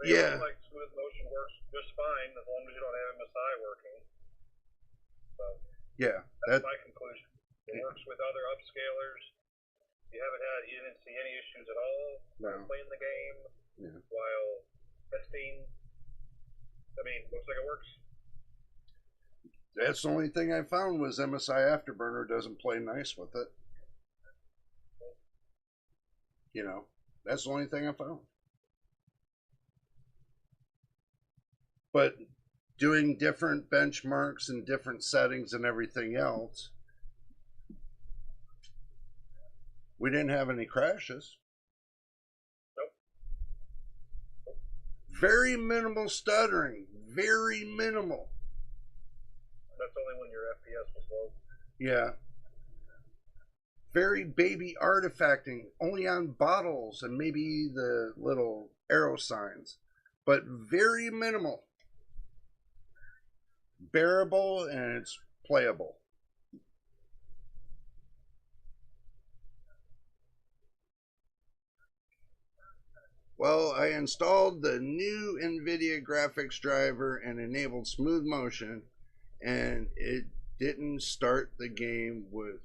Yeah. Like smooth motion works just fine as long as you don't have MSI working. So yeah, that's my conclusion. It works with other upscalers. You didn't see any issues at all while playing the game, while testing. Looks like it works. That's the only thing I found was MSI Afterburner doesn't play nice with it. That's the only thing I found. But doing different benchmarks and different settings and everything else, we didn't have any crashes. Nope. Very minimal stuttering. Very minimal. That's only when your FPS was low. Yeah. Very baby artifacting. Only on bottles and maybe the little arrow signs. But very minimal. Bearable, and it's playable. Well, I installed the new NVIDIA graphics driver and enabled smooth motion, and it didn't start the game with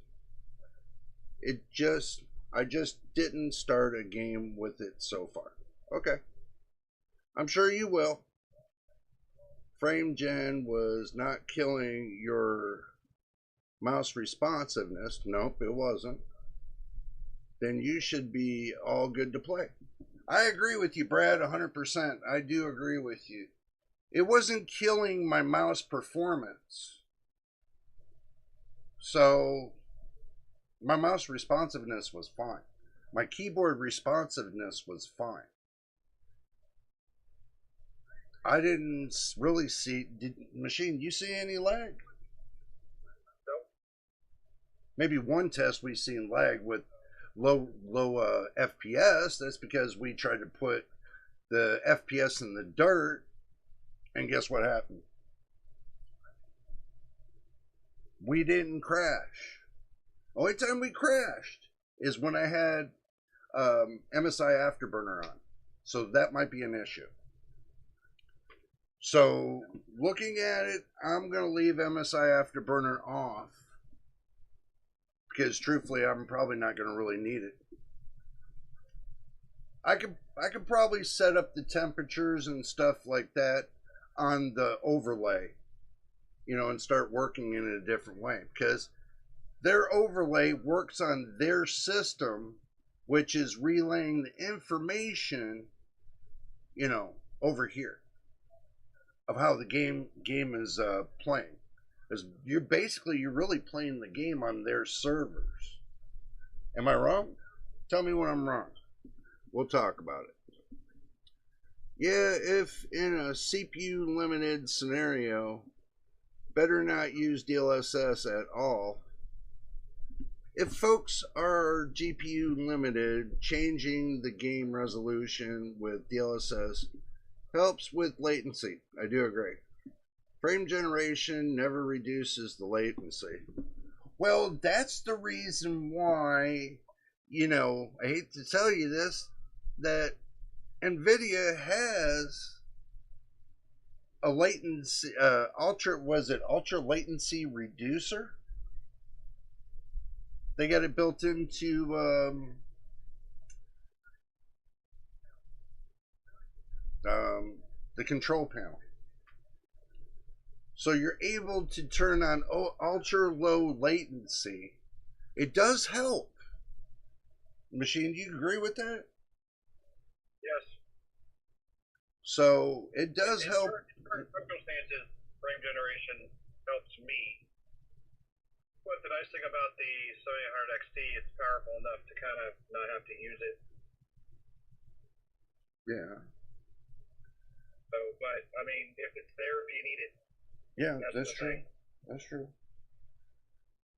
I just didn't start a game with it so far. Okay. I'm sure you will. Frame gen was not killing your mouse responsiveness. Nope, it wasn't. Then you should be all good to play. I agree with you, Brad, 100%. I do agree with you. It wasn't killing my mouse performance. So, my mouse responsiveness was fine. My keyboard responsiveness was fine. I didn't really see. Machine, you see any lag? Nope. Maybe one test we seen lag with low FPS. That's because we tried to put the FPS in the dirt, and guess what happened? We didn't crash. Only time we crashed is when I had MSI Afterburner on. So that might be an issue. So looking at it, I'm going to leave MSI Afterburner off. Because truthfully, I'm probably not going to really need it. I could probably set up the temperatures and stuff like that on the overlay, you know, and start working in a different way, because their overlay works on their system, which is relaying the information, you know, over here of how the game is playing. Because you're really playing the game on their servers. Am I wrong? Tell me when I'm wrong. We'll talk about it. Yeah, if in a CPU limited scenario, better not use DLSS at all. If folks are GPU limited, changing the game resolution with DLSS helps with latency. I do agree. Frame generation never reduces the latency. Well, that's the reason why, you know, I hate to tell you this, that NVIDIA has a latency, ultra latency reducer? They got it built into the control panel. So you're able to turn on ultra low latency. It does help. Machine, do you agree with that? Yes. So it does help. In current circumstances, frame generation helps me. But the nice thing about the 7800 XT, it's powerful enough to kind of not have to use it. Yeah. So, but I mean, if it's there, if you need it. Yeah, that's true. That's true.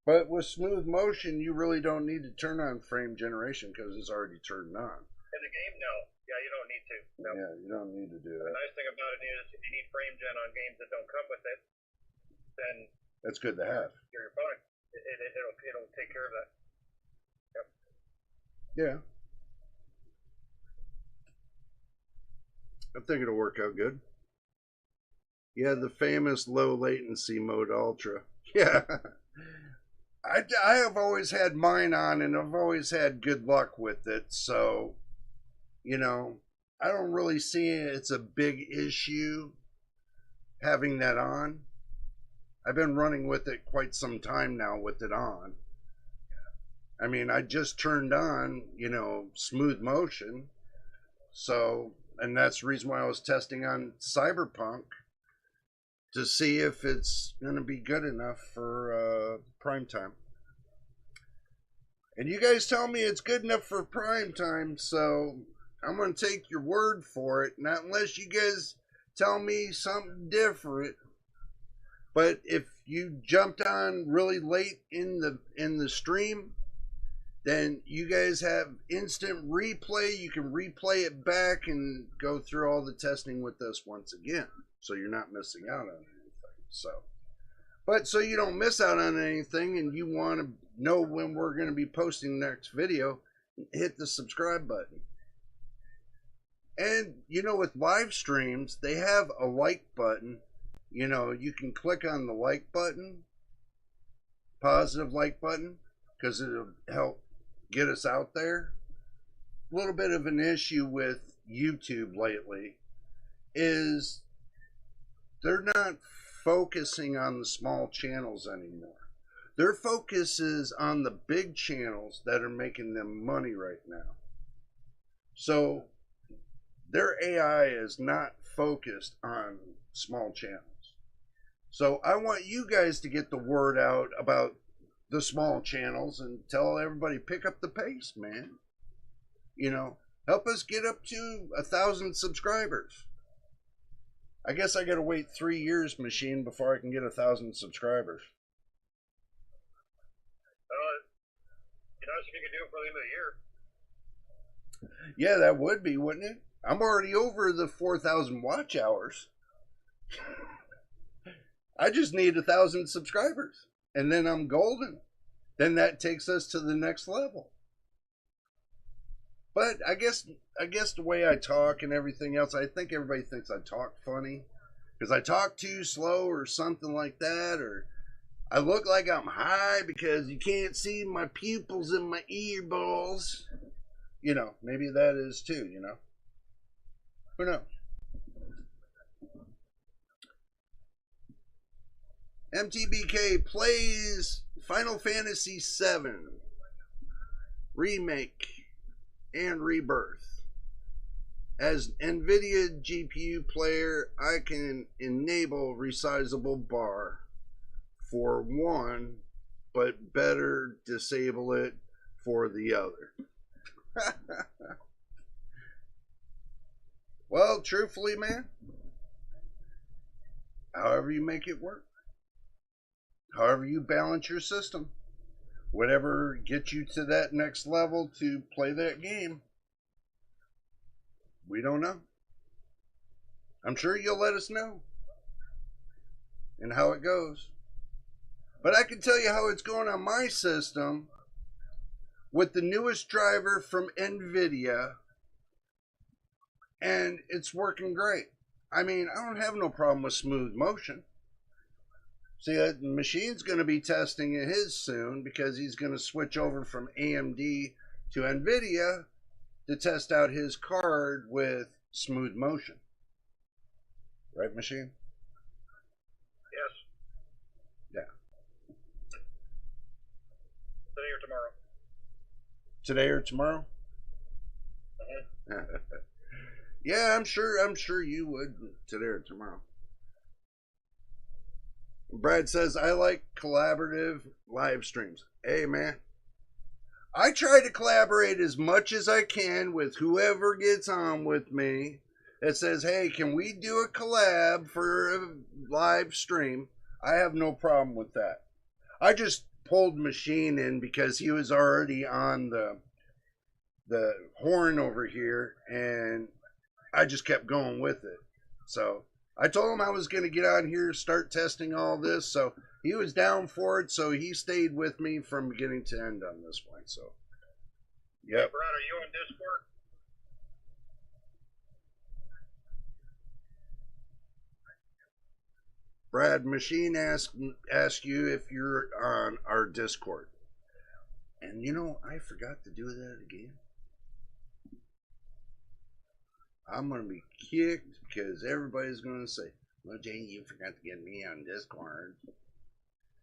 But with smooth motion, you really don't need to turn on frame generation because it's already turned on. In the game, no. Yeah, you don't need to. No. Yeah, you don't need to do The that. nice thing about it is, if you need frame gen on games that don't come with it, then That's good to have. you're fine. It'll take care of that. Yep. Yeah. I think it'll work out good. Yeah, the famous low latency mode ultra. Yeah. I have always had mine on, and I've always had good luck with it. So, you know, I don't really see it's a big issue having that on. I've been running with it quite some time now with it on. I mean, I just turned on, you know, smooth motion. So, and that's the reason why I was testing on Cyberpunk, to see if it's going to be good enough for prime time. And you guys tell me it's good enough for prime time, so I'm going to take your word for it, not unless you guys tell me something different. But if you jumped on really late in the stream, then you guys have instant replay. You can replay it back and go through all the testing with us once again, so you're not missing out on anything. But so you don't miss out on anything, and you want to know when we're going to be posting the next video, hit the subscribe button. And you know, with live streams, they have a like button. You know, you can click on the like button, positive like button, because it'll help get us out there. A little bit of an issue with YouTube lately is they're not focusing on the small channels anymore. Their focus is on the big channels that are making them money right now. So their AI is not focused on small channels. So I want you guys to get the word out about the small channels and tell everybody, pick up the pace, man. You know, help us get up to 1,000 subscribers. I guess I gotta wait 3 years, Machine, before I can get 1,000 subscribers. You know, if you could do it for the end of the year. Yeah, that would be, wouldn't it? I'm already over the 4,000 watch hours. I just need 1,000 subscribers, and then I'm golden. Then that takes us to the next level. But I guess the way I talk and everything else, I think everybody thinks I talk funny because I talk too slow or something like that, or I look like I'm high because you can't see my pupils in my ear balls. You know, maybe that is too, you know. Who knows? MTBK plays Final Fantasy VII Remake and Rebirth. As NVIDIA GPU player, I can enable resizable bar for one, but better disable it for the other. Well, truthfully, man, however you make it work, however you balance your system, whatever gets you to that next level to play that game, we don't know. I'm sure you'll let us know and how it goes. But I can tell you how it's going on my system with the newest driver from NVIDIA, and it's working great. I mean, I don't have no problem with smooth motion. See, the Machine's going to be testing his soon because he's going to switch over from AMD to NVIDIA to test out his card with smooth motion. Right, Machine? Yes. Yeah. Today or tomorrow. Today or tomorrow? Yeah, I'm sure you would today or tomorrow. Brad says, I like collaborative live streams. Hey, man. I try to collaborate as much as I can with whoever gets on with me that says, hey, can we do a collab for a live stream? I have no problem with that. I just pulled Machine in because he was already on the horn over here, and I just kept going with it. So I told him I was going to get on here, start testing all this. So he was down for it. So he stayed with me from beginning to end on this one. So, yep. Hey, Brad, are you on Discord? Brad, Machine asked you if you're on our Discord. And you know, I forgot to do that again. I'm going to be kicked because everybody's going to say, well, Jane, you forgot to get me on Discord.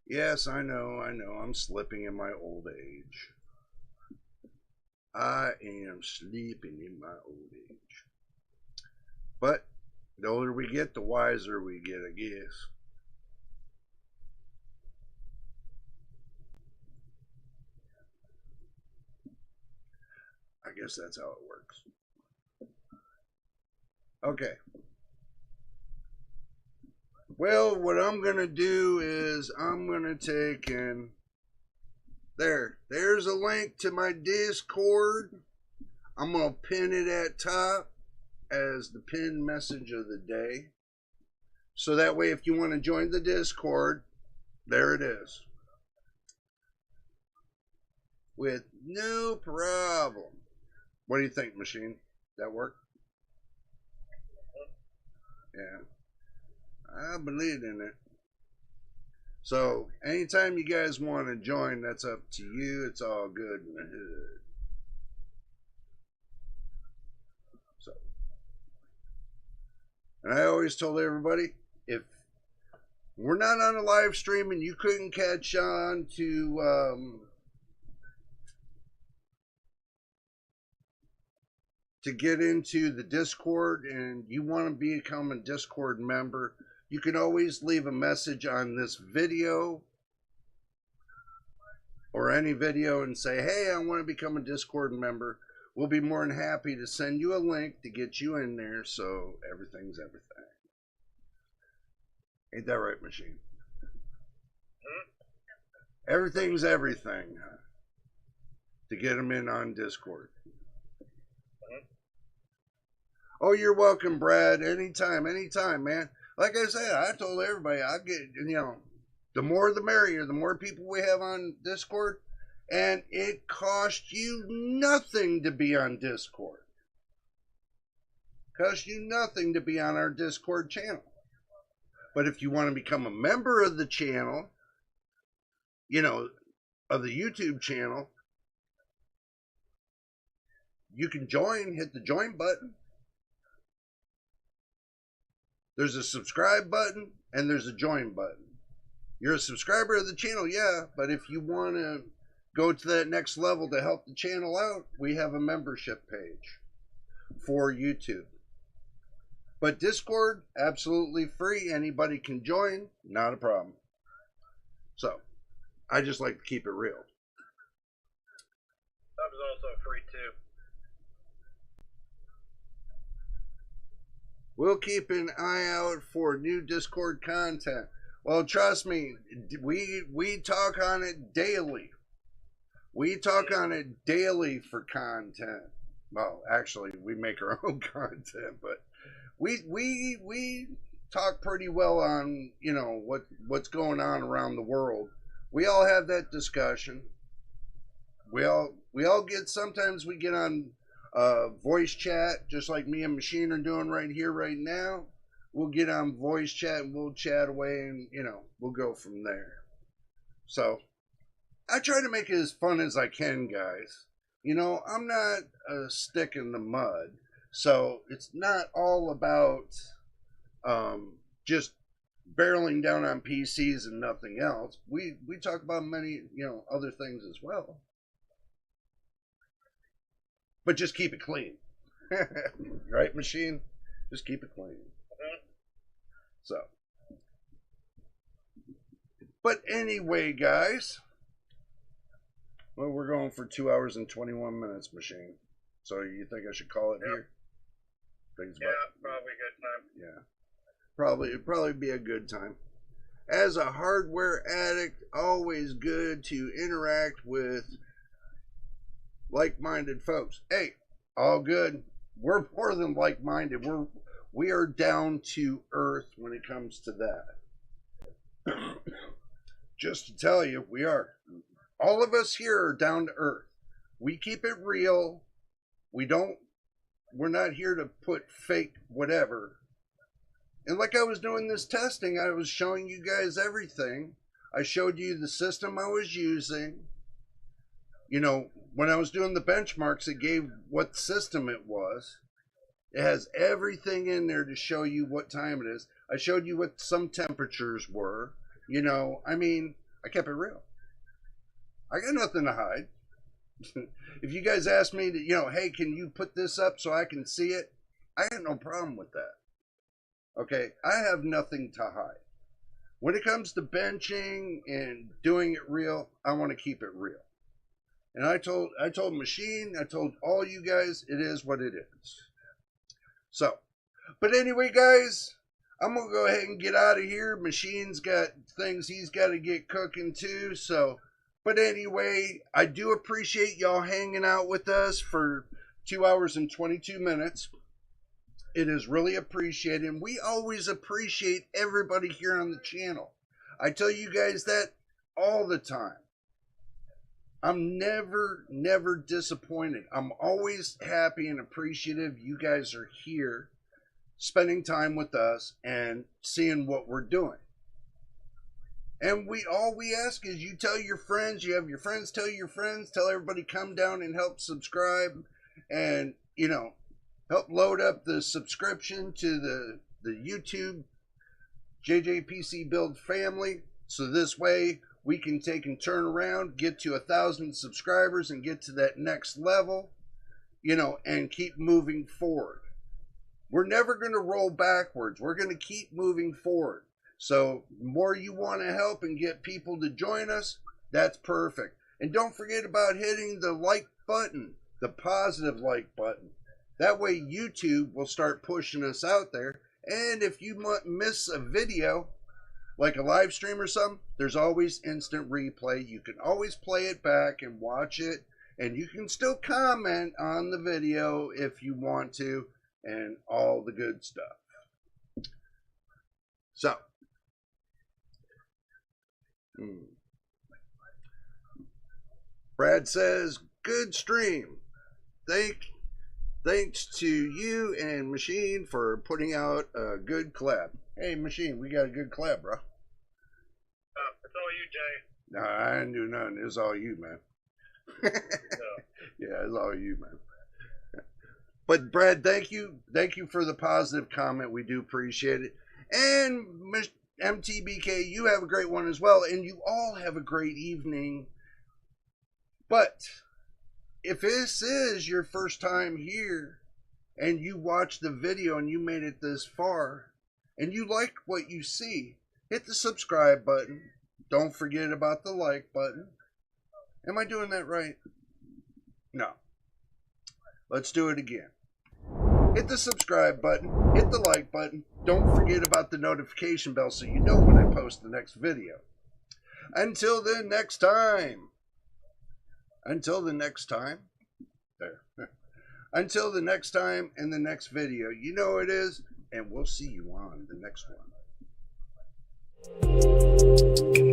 Yes, I know. I'm slipping in my old age. I am sleeping in my old age. But the older we get, the wiser we get, I guess. I guess that's how it works. Okay. Well, what I'm going to do is I'm going to take and there's a link to my Discord. I'm going to pin it at top as the pinned message of the day. So that way, if you want to join the Discord, there it is. With no problem. What do you think, Machine? That work? Yeah. I believe in it. So, anytime you guys want to join, that's up to you. It's all good in the hood. So, and I always told everybody, if we're not on a live stream and you couldn't catch on to get into the Discord and you want to become a Discord member, you can always leave a message on this video or any video and say, hey, I want to become a Discord member. We'll be more than happy to send you a link to get you in there, so everything's everything. Ain't that right, Machine? Hmm? Everything's everything to get them in on Discord. Hmm? Oh, you're welcome, Brad. Anytime, man. Like I said, I told everybody, I get, the more the merrier, the more people we have on Discord. And it costs you nothing to be on Discord. Costs you nothing to be on our Discord channel. But if you want to become a member of the channel, of the YouTube channel, you can join, hit the join button. There's a subscribe button and there's a join button. You're a subscriber of the channel, yeah, but if you want to go to that next level to help the channel out, we have a membership page for YouTube. But Discord, absolutely free. Anybody can join, not a problem. So, I just like to keep it real. That was also free too. We'll keep an eye out for new Discord content. Well, trust me, we talk on it daily. We talk on it daily for content. Well, actually, we make our own content, but we talk pretty well on, what's going on around the world. We all have that discussion. We all get, sometimes we get on voice chat, just like me and Machine are doing right here, right now. We'll get on voice chat and we'll chat away and, we'll go from there. So, I try to make it as fun as I can, guys. I'm not a stick in the mud. So, it's not all about just barreling down on PCs and nothing else. We talk about many, other things as well. But just keep it clean. Right, Machine? Just keep it clean. So. But anyway, guys. Well, we're going for 2 hours and 21 minutes, Machine. So you think I should call it here? Yeah, probably a good time. Yeah. It'd probably be a good time. As a hardware addict, always good to interact with like-minded folks. Hey, all good. We're more than like-minded. We are down to earth when it comes to that. Just to tell you, we are. All of us here are down to earth. We keep it real. We're not here to put fake whatever. And like I was doing this testing, I was showing you guys everything. I showed you the system I was using. When I was doing the benchmarks, it gave what system it was. It has everything in there to show you what time it is. I showed you what some temperatures were. I kept it real. I got nothing to hide. If you guys ask me to, hey, can you put this up so I can see it? I got no problem with that. Okay, I have nothing to hide. When it comes to benching and doing it real, I want to keep it real. And I told Machine, I told all you guys, it is what it is. So, but anyway, guys, I'm going to go ahead and get out of here. Machine's got things he's got to get cooking too. So, but anyway, I do appreciate y'all hanging out with us for 2 hours and 22 minutes. It is really appreciated. And we always appreciate everybody here on the channel. I tell you guys that all the time. I'm never disappointed. I'm always happy and appreciative you guys are here spending time with us and seeing what we're doing. And all we ask is you tell your friends, you have your friends tell your friends, tell everybody come down and help subscribe and, help load up the subscription to the YouTube JJPC Build family. So this way we can take and turn around, get to 1,000 subscribers and get to that next level, and keep moving forward. We're never going to roll backwards. We're going to keep moving forward. So the more you want to help and get people to join us, that's perfect. And don't forget about hitting the like button, the positive like button. That way YouTube will start pushing us out there. And if you miss a video, like a live stream or something, there's always instant replay. You can always play it back and watch it, and you can still comment on the video if you want to, and all the good stuff. So, Brad says, good stream. Thanks to you and Machine for putting out a good collab. Hey, Machine, we got a good collab, bro. It's all you, Jay. Nah, I didn't do nothing. It was all you, man. Yeah, it's all you, man. But Brad, thank you for the positive comment. We do appreciate it. And MTBK, you have a great one as well, and you all have a great evening. But if this is your first time here and you watched the video and you made it this far and you like what you see, hit the subscribe button. Don't forget about the like button. Am I doing that right? No. Let's do it again. Hit the subscribe button. Hit the like button. Don't forget about the notification bell so you know when I post the next video. Until the next time. Until the next time. There. Until the next time in the next video. You know it is. And we'll see you on the next one.